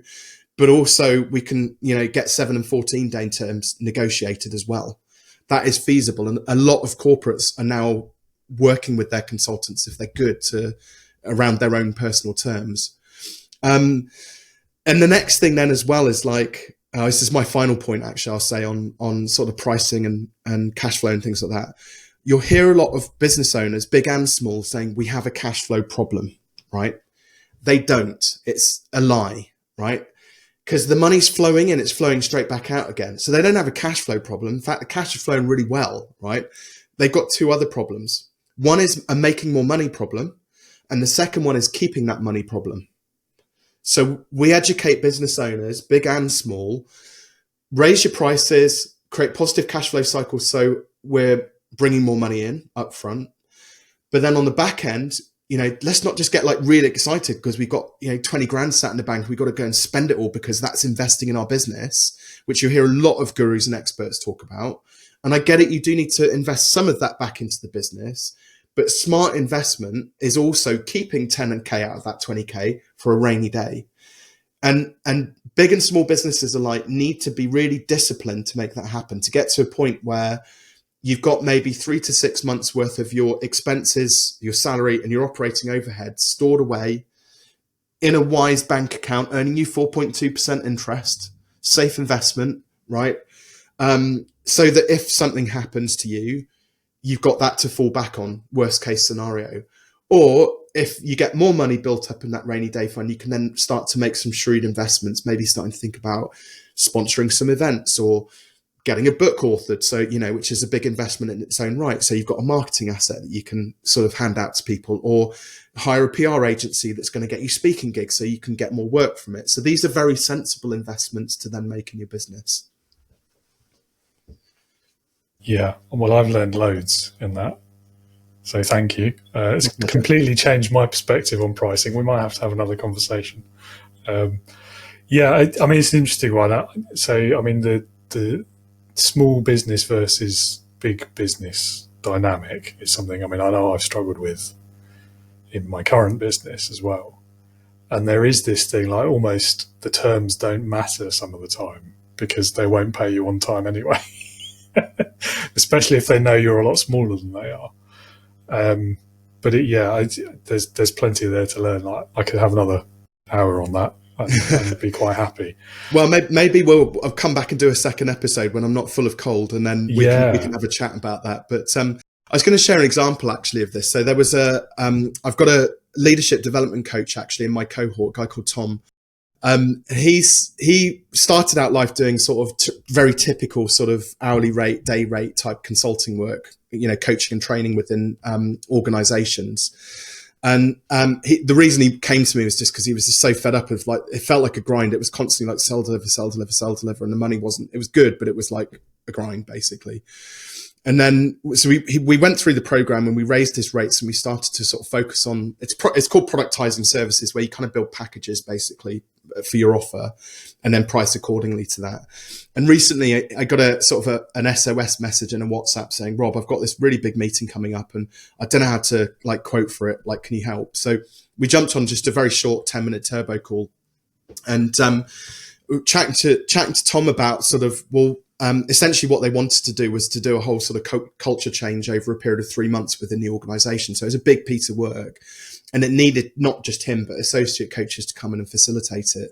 but also we can, get 7 and 14-day terms negotiated as well. That is feasible, and a lot of corporates are now working with their consultants, if they're good, around their own personal terms. And the next thing then as well is like, this is my final point, actually, I'll say on sort of pricing and cash flow and things like that. You'll hear a lot of business owners, big and small, saying we have a cash flow problem, right? They don't. It's a lie, right? Because the money's flowing in, it's flowing straight back out again. So they don't have a cash flow problem. In fact, the cash is flowing really well, right? They've got 2 other problems. One is a making more money problem, and the second one is keeping that money problem. So we educate business owners, big and small, raise your prices, create positive cash flow cycles, so we're bringing more money in up front. But then on the back end, let's not just get like really excited because we've got 20 grand sat in the bank. We've got to go and spend it all because that's investing in our business, which you hear a lot of gurus and experts talk about. And I get it, you do need to invest some of that back into the business, but smart investment is also keeping 10K out of that 20K for a rainy day. And big and small businesses alike need to be really disciplined to make that happen, to get to a point where you've got maybe 3 to 6 months worth of your expenses, your salary and your operating overhead stored away in a wise bank account, earning you 4.2% interest, safe investment, right? So that if something happens to you, you've got that to fall back on, worst case scenario. Or if you get more money built up in that rainy day fund, you can then start to make some shrewd investments, maybe starting to think about sponsoring some events or getting a book authored. So, which is a big investment in its own right. So you've got a marketing asset that you can sort of hand out to people, or hire a PR agency that's going to get you speaking gigs so you can get more work from it. So these are very sensible investments to then make in your business. Yeah, well, I've learned loads in that. So thank you. It's completely changed my perspective on pricing. We might have to have another conversation. I mean, it's an interesting one. So, I mean, the small business versus big business dynamic is something, I know I've struggled with in my current business as well. And there is this thing, like almost the terms don't matter some of the time because they won't pay you on time anyway. Especially if they know you're a lot smaller than they are. There's plenty there to learn. Like, I could have another hour on that and be quite happy. Well, maybe I'll come back and do a second episode when I'm not full of cold, and then we can have a chat about that. But was going to share an example actually of this. So there was I've got a leadership development coach actually in my cohort, a guy called Tom. He started out life doing sort of very typical sort of hourly rate, day rate type consulting work, coaching and training within organizations. And the reason he came to me was just because he was just so fed up of, like, it felt like a grind. It was constantly like sell, deliver, sell, deliver, sell, deliver. And the money it was good, but it was like a grind basically. And then, so we went through the program and we raised his rates and we started to sort of focus on, it's called productizing services, where you kind of build packages basically for your offer and then price accordingly to that. And recently I got a sort of an SOS message in a WhatsApp saying, Rob, I've got this really big meeting coming up and I don't know how to like quote for it. Like, can you help? So we jumped on just a very short 10-minute turbo call and chatting to Tom about sort of, essentially what they wanted to do was to do a whole sort of culture change over a period of 3 months within the organization. So it was a big piece of work and it needed not just him, but associate coaches to come in and facilitate it.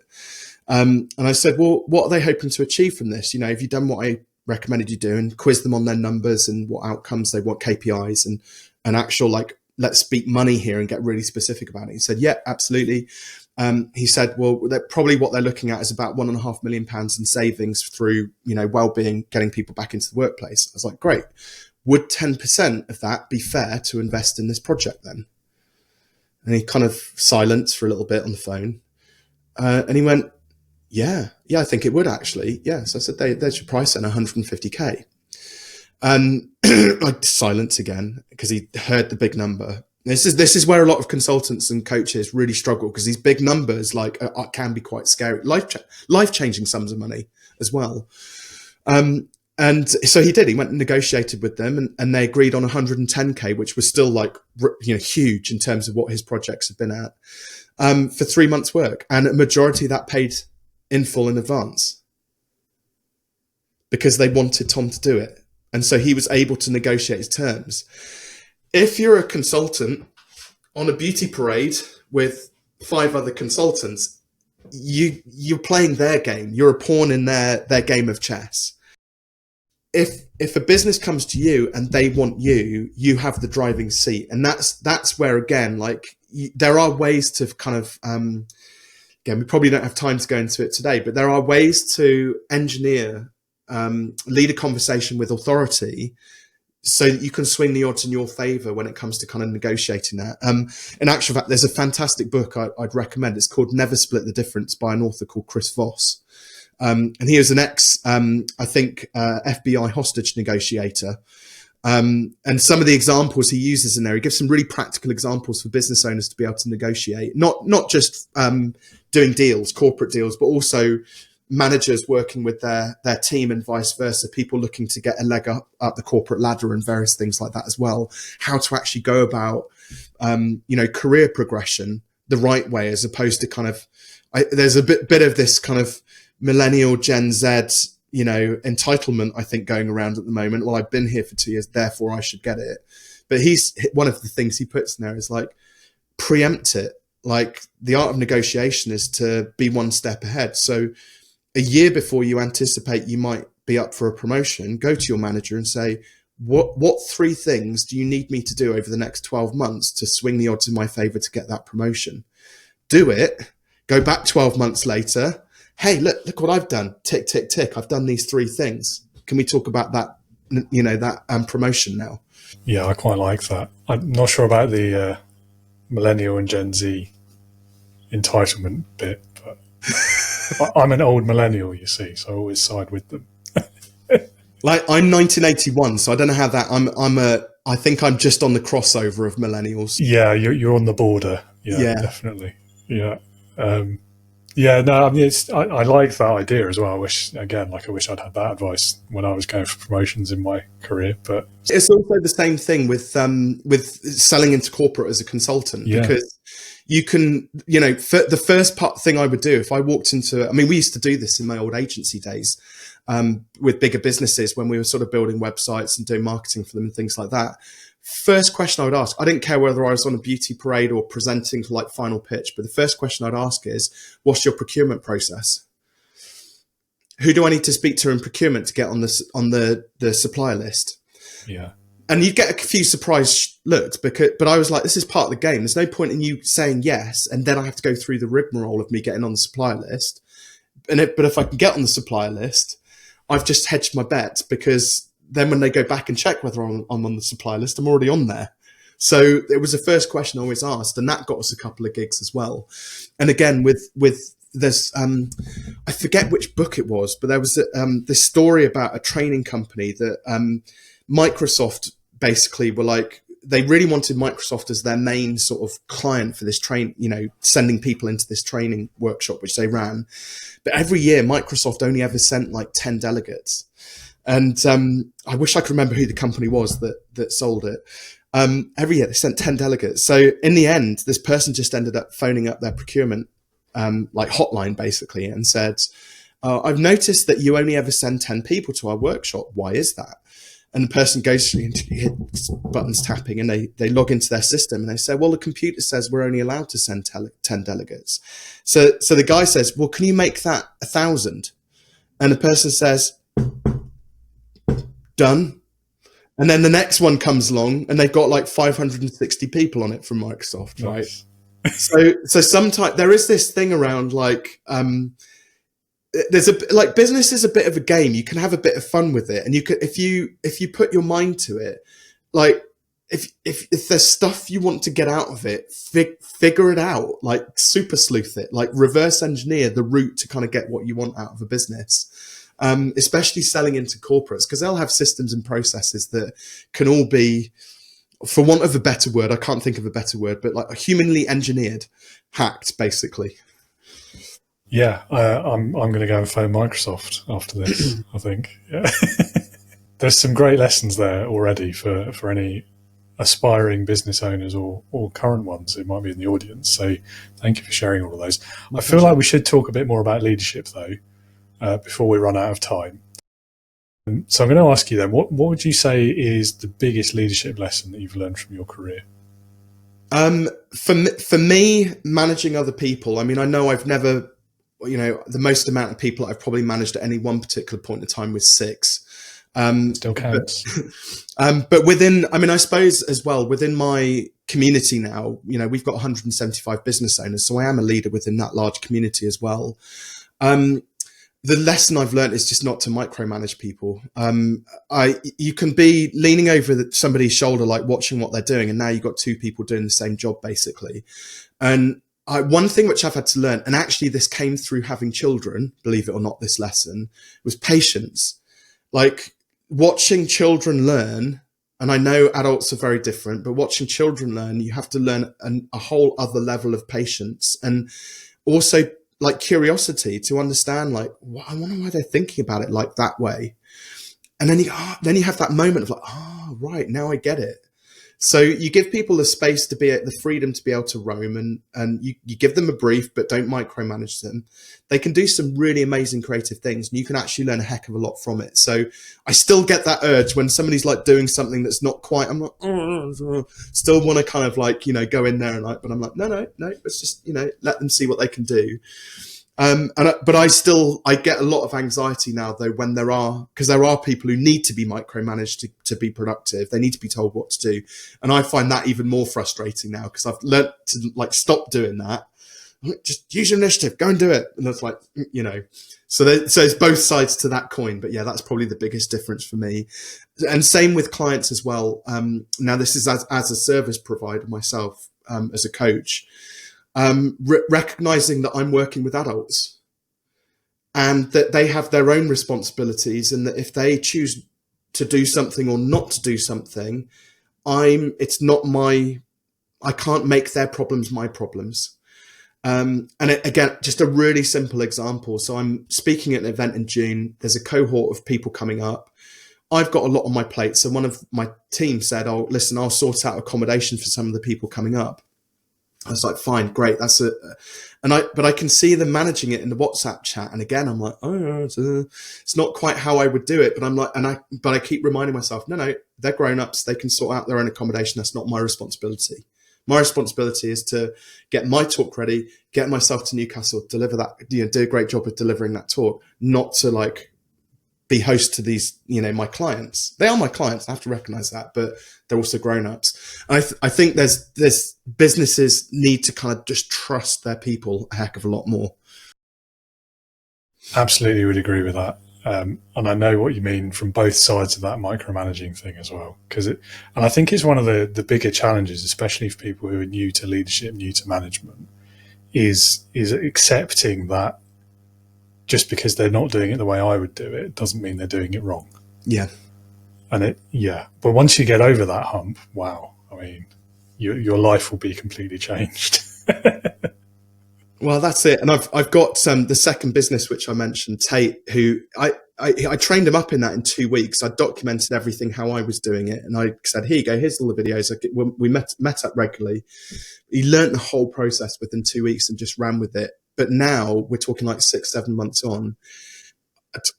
And I said, well, what are they hoping to achieve from this? Have you done what I recommended you do, and quiz them on their numbers and what outcomes they want, KPIs and actual, like, let's speak money here and get really specific about it. He said, yeah, absolutely. He said, well, probably what they're looking at is about £1.5 million in savings through, Wellbeing, getting people back into the workplace. I was like, great. Would 10% of that be fair to invest in this project then? And he kind of silenced for a little bit on the phone. And he went, yeah, I think it would actually. Yeah. So I said, there's your price at 150K. And I silence again because he heard the big number. This is where a lot of consultants and coaches really struggle, because these big numbers can be quite scary, life-changing sums of money as well. And so he did. He went and negotiated with them, and they agreed on 110K, which was still huge in terms of what his projects have been at, for 3 months' work, and a majority of that paid in full in advance because they wanted Tom to do it, and so he was able to negotiate his terms. If you're a consultant on a beauty parade with 5 other consultants, you're playing their game. You're a pawn in their game of chess. If a business comes to you and they want you, you have the driving seat. And that's where, again, there are ways to kind of, again, we probably don't have time to go into it today, but there are ways to engineer, lead a conversation with authority so that you can swing the odds in your favor when it comes to kind of negotiating that. In actual fact, there's a fantastic book I'd recommend. It's called Never Split the Difference by an author called Chris Voss. And he was an FBI hostage negotiator. And some of the examples he uses in there, he gives some really practical examples for business owners to be able to negotiate, not just doing deals, corporate deals, but also managers working with their team and vice versa, people looking to get a leg up the corporate ladder and various things like that as well. How to actually go about, career progression the right way, as opposed to kind of, there's a bit of this kind of millennial Gen Z, entitlement, I think, going around at the moment. Well, I've been here for 2 years, therefore I should get it. But one of the things he puts in there is like, preempt it. Like, the art of negotiation is to be one step ahead. So a year before you anticipate you might be up for a promotion, go to your manager and say, what 3 things do you need me to do over the next 12 months to swing the odds in my favor to get that promotion? Do it. Go back 12 months later. Hey, look what I've done. Tick, tick, tick. I've done these 3 things. Can we talk about that, that promotion now? Yeah, I quite like that. I'm not sure about the millennial and Gen Z entitlement bit, but I'm an old millennial, you see, so I always side with them. I'm 1981, so I don't know how that. I think I'm just on the crossover of millennials. Yeah, you're on the border. Yeah. Definitely. Yeah. No, I mean, I like that idea as well. I wish I'd had that advice when I was going for promotions in my career. But it's also the same thing with selling into corporate as a consultant, because you can, for the first thing I would do if I walked into, we used to do this in my old agency days, with bigger businesses when we were sort of building websites and doing marketing for them and things like that. First question I would ask, I didn't care whether I was on a beauty parade or presenting for final pitch, but the first question I'd ask is, what's your procurement process? Who do I need to speak to in procurement to get on the supplier list? Yeah. And you get a few surprised looks, but I was like, this is part of the game. There's no point in you saying yes, and then I have to go through the rigmarole of me getting on the supplier list. But if I can get on the supplier list, I've just hedged my bets, because then when they go back and check whether I'm on the supplier list, I'm already on there. So it was the first question I always asked, and that got us a couple of gigs as well. And again, with there's I forget which book it was, but there was this story about a training company that Microsoft basically were like, they really wanted Microsoft as their main sort of client for this sending people into this training workshop, which they ran. But every year, Microsoft only ever sent like 10 delegates. And I wish I could remember who the company was that sold it. Every year they sent 10 delegates. So in the end, this person just ended up phoning up their procurement hotline basically and said, I've noticed that you only ever send 10 people to our workshop. Why is that? And the person goes through and hits buttons tapping, and they log into their system, and they say, well, the computer says we're only allowed to send 10 delegates. So the guy says, well, can you make that 1,000? And the person says, done. And then the next one comes along, and they've got like 560 people on it from Microsoft, right? Nice. So sometimes there is this thing around there's business is a bit of a game. You can have a bit of fun with it, and you could, if you put your mind to it, like if there's stuff you want to get out of it, figure it out, like super sleuth it, like reverse engineer the route to kind of get what you want out of a business. Especially selling into corporates, because they'll have systems and processes that can all be, for want of a better word, I can't think of a better word, but like humanly engineered, hacked, basically. Yeah, I'm going to go and phone Microsoft after this, I think. Yeah. There's some great lessons there already for any aspiring business owners or current ones who might be in the audience. So thank you for sharing all of those. I feel like we should talk a bit more about leadership, though, before we run out of time. So I'm going to ask you then, what would you say is the biggest leadership lesson that you've learned from your career? For me, managing other people, I mean, I know I've never... the most amount of people I've probably managed at any one particular point in time was 6. Still counts. But within, I mean, I suppose as well, within my community now, we've got 175 business owners. So I am a leader within that large community as well. The lesson I've learned is just not to micromanage people. You can be leaning over somebody's shoulder, like watching what they're doing. And now you've got 2 people doing the same job, basically. And one thing which I've had to learn, and actually this came through having children, believe it or not, this lesson, was patience. Like watching children learn, and I know adults are very different, but watching children learn, you have to learn a whole other level of patience, and also like curiosity to understand, like, I wonder why they're thinking about it like that way. And then you have that moment of like, right, now I get it. So you give people the space to be, the freedom to be able to roam, and you give them a brief, but don't micromanage them. They can do some really amazing creative things, and you can actually learn a heck of a lot from it. So I still get that urge when somebody's like doing something that's not quite, I'm like, still want to kind of like, go in there and like, but I'm like, no, let's just, let them see what they can do. But I get a lot of anxiety now though, when because there are people who need to be micromanaged to be productive. They need to be told what to do. And I find that even more frustrating now, because I've learnt to like stop doing that. Just use your initiative, go and do it. And that's like, so it's both sides to that coin. But yeah, that's probably the biggest difference for me. And same with clients as well. Now this is as a service provider myself, as a coach. Recognizing that I'm working with adults and that they have their own responsibilities, and that if they choose to do something or not to do something, I can't make their problems my problems. And again, just a really simple example. So I'm speaking at an event in June. There's a cohort of people coming up. I've got a lot on my plate. So one of my team said, "Oh, listen, I'll sort out accommodation for some of the people coming up." I was like, fine, great. That's it. But I can see them managing it in the WhatsApp chat. And again, I'm like, it's not quite how I would do it. But I'm like, but I keep reminding myself, no, they're grown-ups. They can sort out their own accommodation. That's not my responsibility. My responsibility is to get my talk ready, get myself to Newcastle, deliver that, do a great job of delivering that talk, not to like be host to these, my clients. They are my clients. I have to recognize that, but they're also grown-ups. I think there's businesses need to kind of just trust their people a heck of a lot more. Absolutely would agree with that. And I know what you mean from both sides of that micromanaging thing as well. And I think it's one of the bigger challenges, especially for people who are new to leadership, new to management, is accepting that just because they're not doing it the way I would do it doesn't mean they're doing it wrong. Yeah. But once you get over that hump, wow, I mean, your life will be completely changed. Well, that's it. And I've got the second business, which I mentioned, Tate, who I trained him up in that in 2 weeks. I documented everything, how I was doing it. And I said, here you go, here's all the videos. We met up regularly. He learned the whole process within 2 weeks and just ran with it. But now we're talking like 6-7 months on.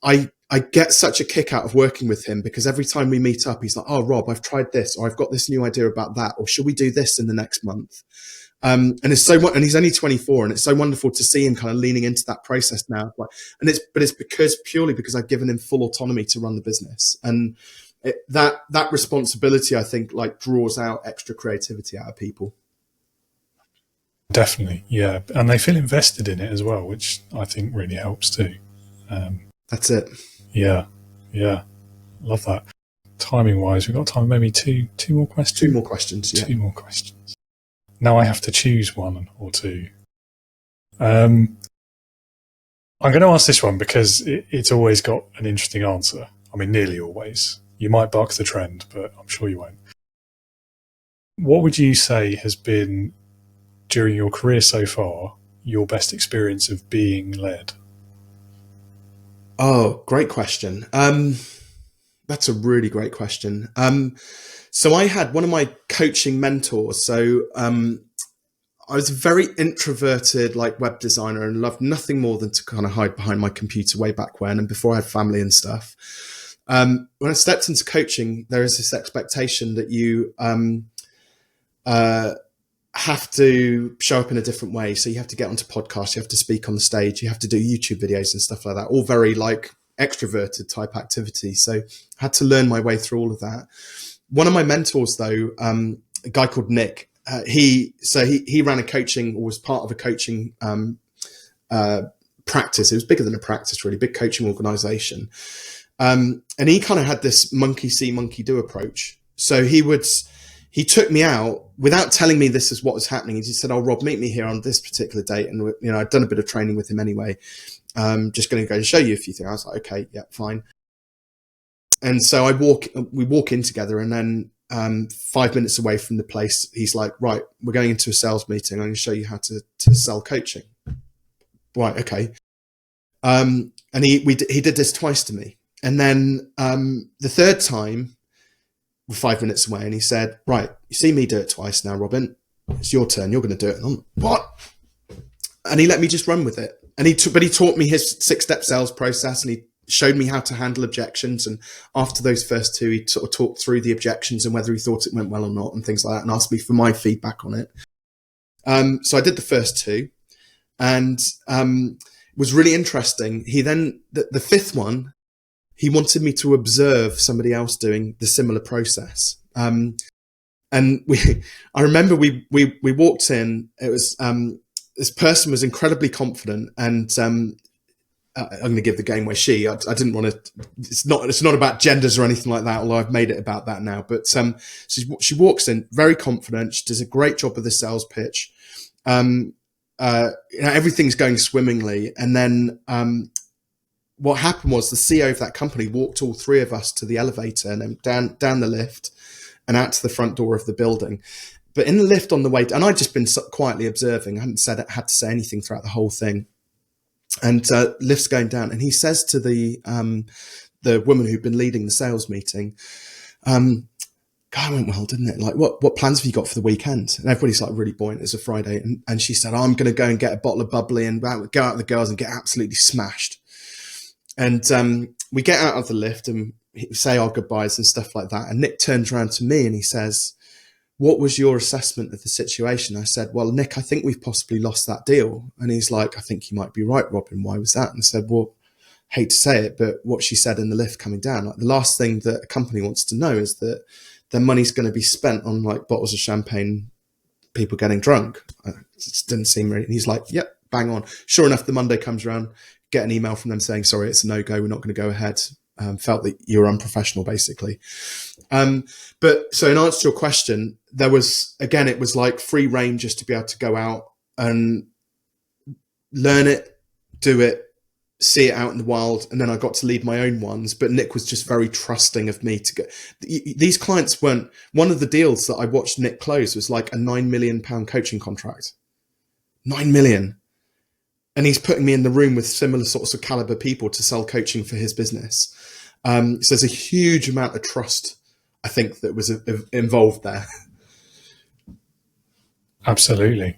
I get such a kick out of working with him because every time we meet up, he's like, oh, Rob, I've tried this, or I've got this new idea about that, or should we do this in the next month? And it's and he's only 24, and it's so wonderful to see him kind of leaning into that process now. But it's purely because I've given him full autonomy to run the business, and that responsibility, I think, like draws out extra creativity out of people. Definitely, yeah, and they feel invested in it as well, which I think really helps too. That's it. Yeah, love that. Timing wise, we've got time maybe two more questions. Two more questions. Yeah. 2 more questions. Now I have to choose one or two. I'm going to ask this one because it's always got an interesting answer. I mean, nearly always. You might buck the trend, but I'm sure you won't. What would you say has been, during your career so far, your best experience of being led? Oh, great question. That's a really great question. So I had one of my coaching mentors. So I was a very introverted, like web designer, and loved nothing more than to kind of hide behind my computer way back when, and before I had family and stuff. When I stepped into coaching, there is this expectation that you have to show up in a different way. So you have to get onto podcasts, you have to speak on the stage, you have to do YouTube videos and stuff like that, all very like extroverted type activities. So I had to learn my way through all of that. One of my mentors, though, a guy called Nick, he ran a coaching, or was part of a coaching practice. It was bigger than a practice, really, big coaching organization. And he kind of had this monkey see, monkey do approach. So he took me out without telling me this is what was happening. He just said, oh, Rob, meet me here on this particular date. And, I'd done a bit of training with him anyway. Just going to go and show you a few things. I was like, okay, yeah, fine. And so we walk in together, and then 5 minutes away from the place, he's like, right, we're going into a sales meeting. I'm going to show you how to sell coaching. Right. Okay. And he did this twice to me. And then the third time, we're 5 minutes away, and he said, right, you see me do it twice now, Robin, it's your turn. You're going to do it. And I'm like, what? And he let me just run with it. And he taught me his 6-step sales process, and he showed me how to handle objections. And after those first 2, he sort of talked through the objections and whether he thought it went well or not and things like that, and asked me for my feedback on it. So I did the first 2, and it was really interesting. He then, the fifth one, he wanted me to observe somebody else doing the similar process. And I remember we walked in, it was, this person was incredibly confident, and I'm going to give the game away. I didn't want to. It's not about genders or anything like that. Although I've made it about that now. But she walks in very confident. She does a great job of the sales pitch. Everything's going swimmingly. And then what happened was the CEO of that company walked all 3 of us to the elevator and then down the lift and out to the front door of the building. But in the lift on the way, and I'd just been quietly observing. I hadn't had to say anything throughout the whole thing. And lift's going down, and he says to the woman who'd been leading the sales meeting, "God, it went well, didn't it? Like, what plans have you got for the weekend?" And everybody's like really buoyant. It's a Friday, and she said, "I'm going to go and get a bottle of bubbly and go out with the girls and get absolutely smashed." And we get out of the lift and say our goodbyes and stuff like that. And Nick turns around to me and he says, "What was your assessment of the situation?" I said, "Well, Nick, I think we've possibly lost that deal." And he's like, "I think you might be right, Robin. Why was that?" And I said, "Well, hate to say it, but what she said in the lift coming down, like the last thing that a company wants to know is that their money's going to be spent on like bottles of champagne, people getting drunk. It just didn't seem really, and he's like, yep, bang on. Sure enough, the Monday comes around, get an email from them saying, sorry, it's a no-go. We're not going to go ahead. Felt that you were unprofessional, basically. But so in answer to your question, there was, again, it was like free reign just to be able to go out and learn it, do it, see it out in the wild. And then I got to lead my own ones. But Nick was just very trusting of me to get, these clients weren't, one of the deals that I watched Nick close was like a £9 million coaching contract. 9 million. And he's putting me in the room with similar sorts of caliber people to sell coaching for his business. So there's a huge amount of trust, I think, that was involved there. Absolutely.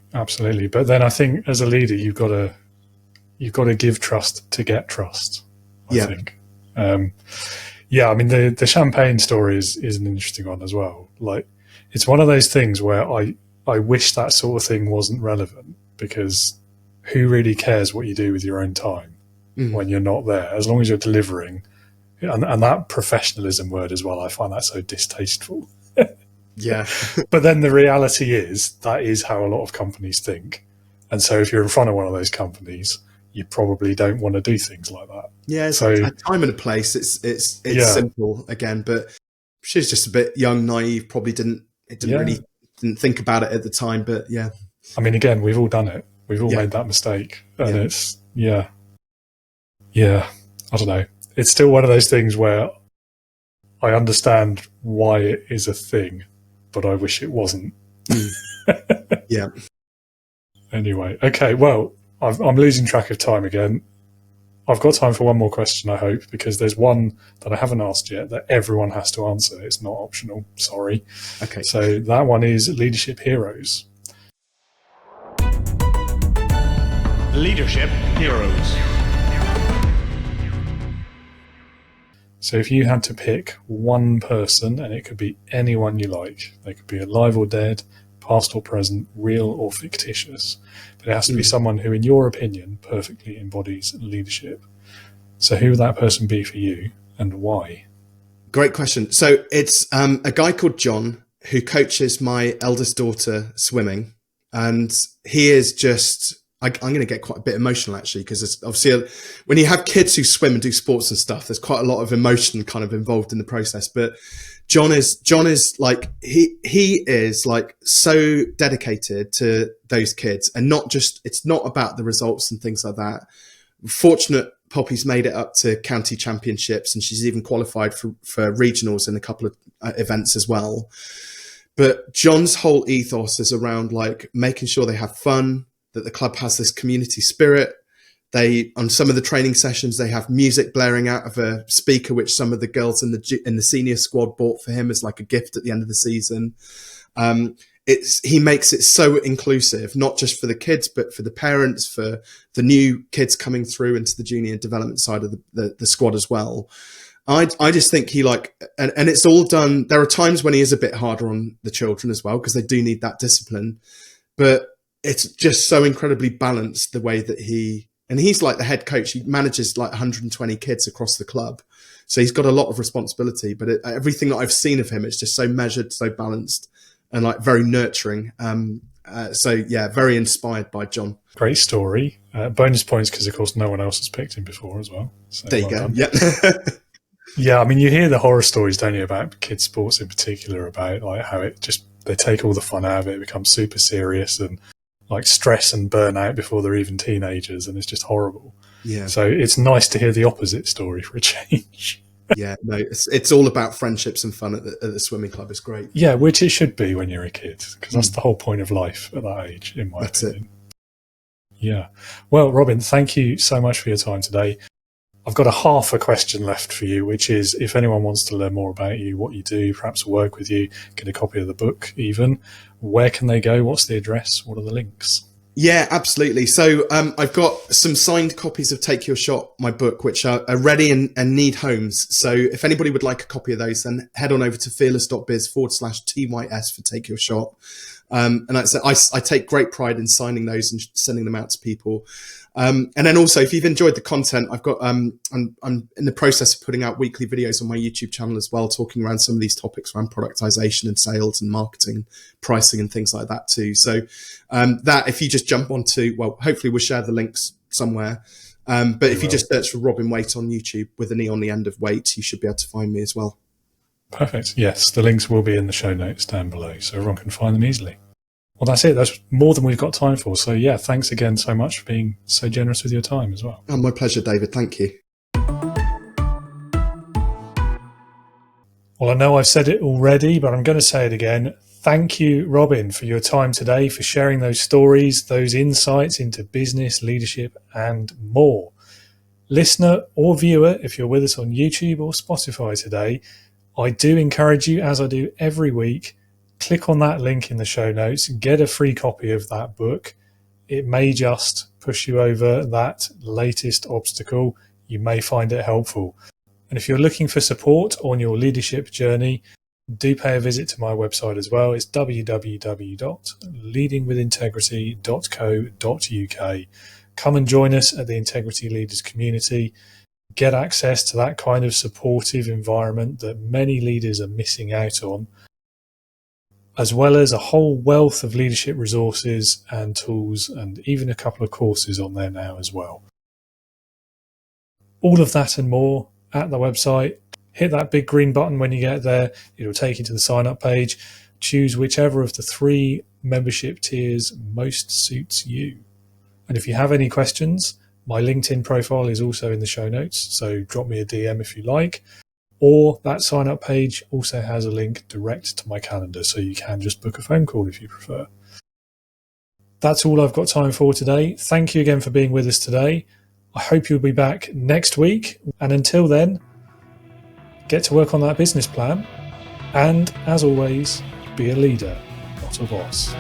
But then I think as a leader, you've got to give trust to get trust, I think. I mean, the champagne story is an interesting one as well. Like, it's one of those things where I wish that sort of thing wasn't relevant, because who really cares what you do with your own time when you're not there, as long as you're delivering. And that professionalism word as well, I find that so distasteful. Yeah. But then the reality is that is how a lot of companies think. And so if you're in front of one of those companies, you probably don't want to do things like that. Yeah, it's so a time and a place. It's simple again, but she's just a bit young, naive, probably didn't think about it at the time, but yeah. I mean, again, we've all done it. We've all made that mistake. And it's, I don't know. It's still one of those things where I understand why it is a thing, but I wish it wasn't. Yeah. Anyway, okay, well, I'm losing track of time again. I've got time for one more question, I hope, because there's one that I haven't asked yet that everyone has to answer. It's not optional, sorry. Okay. So that one is leadership heroes. Leadership heroes. So if you had to pick one person, and it could be anyone you like, they could be alive or dead, past or present, real or fictitious, but it has to be someone who, in your opinion, perfectly embodies leadership. So who would that person be for you, and why? Great question. So it's a guy called John who coaches my eldest daughter swimming, and he is just... I'm going to get quite a bit emotional, actually, because obviously when you have kids who swim and do sports and stuff, there's quite a lot of emotion kind of involved in the process. But John is like, he is like so dedicated to those kids, and it's not about the results and things like that. Fortunate Poppy's made it up to county championships, and she's even qualified for regionals in a couple of events as well. But John's whole ethos is around like making sure they have fun, that the club has this community spirit. On some of the training sessions, they have music blaring out of a speaker, which some of the girls in the senior squad bought for him as like a gift at the end of the season. He makes it so inclusive, not just for the kids, but for the parents, for the new kids coming through into the junior development side of the squad as well. I just think he and it's all done. There are times when he is a bit harder on the children as well, because they do need that discipline, but it's just so incredibly balanced the way that he's like the head coach. He manages like 120 kids across the club. So he's got a lot of responsibility, but everything that I've seen of him, it's just so measured, so balanced, and like very nurturing. Very inspired by John. Great story. Bonus points because, of course, no one else has picked him before as well. So there you go. Done. Yeah. Yeah, I mean, you hear the horror stories, don't you, about kids' sports in particular, about like how they take all the fun out of it, becomes super serious, and like stress and burnout before they're even teenagers, and it's just horrible. Yeah. So it's nice to hear the opposite story for a change. Yeah, no, it's all about friendships and fun at the swimming club. It's great. Yeah, which it should be when you're a kid, because that's the whole point of life at that age, in my opinion. Yeah. Well, Robin, thank you so much for your time today. I've got a half a question left for you, which is if anyone wants to learn more about you, what you do, perhaps work with you, get a copy of the book even, where can they go? What's the address? What are the links? Yeah, absolutely. So I've got some signed copies of Take Your Shot, my book, which are ready and need homes. So if anybody would like a copy of those, then head on over to fearless.biz/TYS for Take Your Shot. And like I take great pride in signing those and sending them out to people. And then also, if you've enjoyed the content, I've got I'm in the process of putting out weekly videos on my YouTube channel as well, talking around some of these topics around productization and sales and marketing, pricing and things like that too. So that if you just jump onto, well, hopefully we'll share the links somewhere. But if you just search for Robin Waite on YouTube with an E on the end of Waite, you should be able to find me as well. Perfect. Yes, the links will be in the show notes down below, so everyone can find them easily. Well, that's it. That's more than we've got time for. So yeah, thanks again so much for being so generous with your time as well. Oh, my pleasure, David. Thank you. Well, I know I've said it already, but I'm going to say it again. Thank you, Robin, for your time today, for sharing those stories, those insights into business, leadership, and more. Listener or viewer, if you're with us on YouTube or Spotify today, I do encourage you, as I do every week, click on that link in the show notes, get a free copy of that book. It may just push you over that latest obstacle. You may find it helpful. And if you're looking for support on your leadership journey, do pay a visit to my website as well. It's www.leadingwithintegrity.co.uk. Come and join us at the Integrity Leaders community. Get access to that kind of supportive environment that many leaders are missing out on, as well as a whole wealth of leadership resources and tools, and even a couple of courses on there now as well. All of that and more at the website. Hit that big green button when you get there. It'll take you to the sign up page. Choose whichever of the 3 membership tiers most suits you. And if you have any questions, my LinkedIn profile is also in the show notes, so drop me a DM if you like. Or that sign up page also has a link direct to my calendar, so you can just book a phone call if you prefer. That's all I've got time for today. Thank you again for being with us today. I hope you'll be back next week. And until then, get to work on that business plan. And as always, be a leader, not a boss.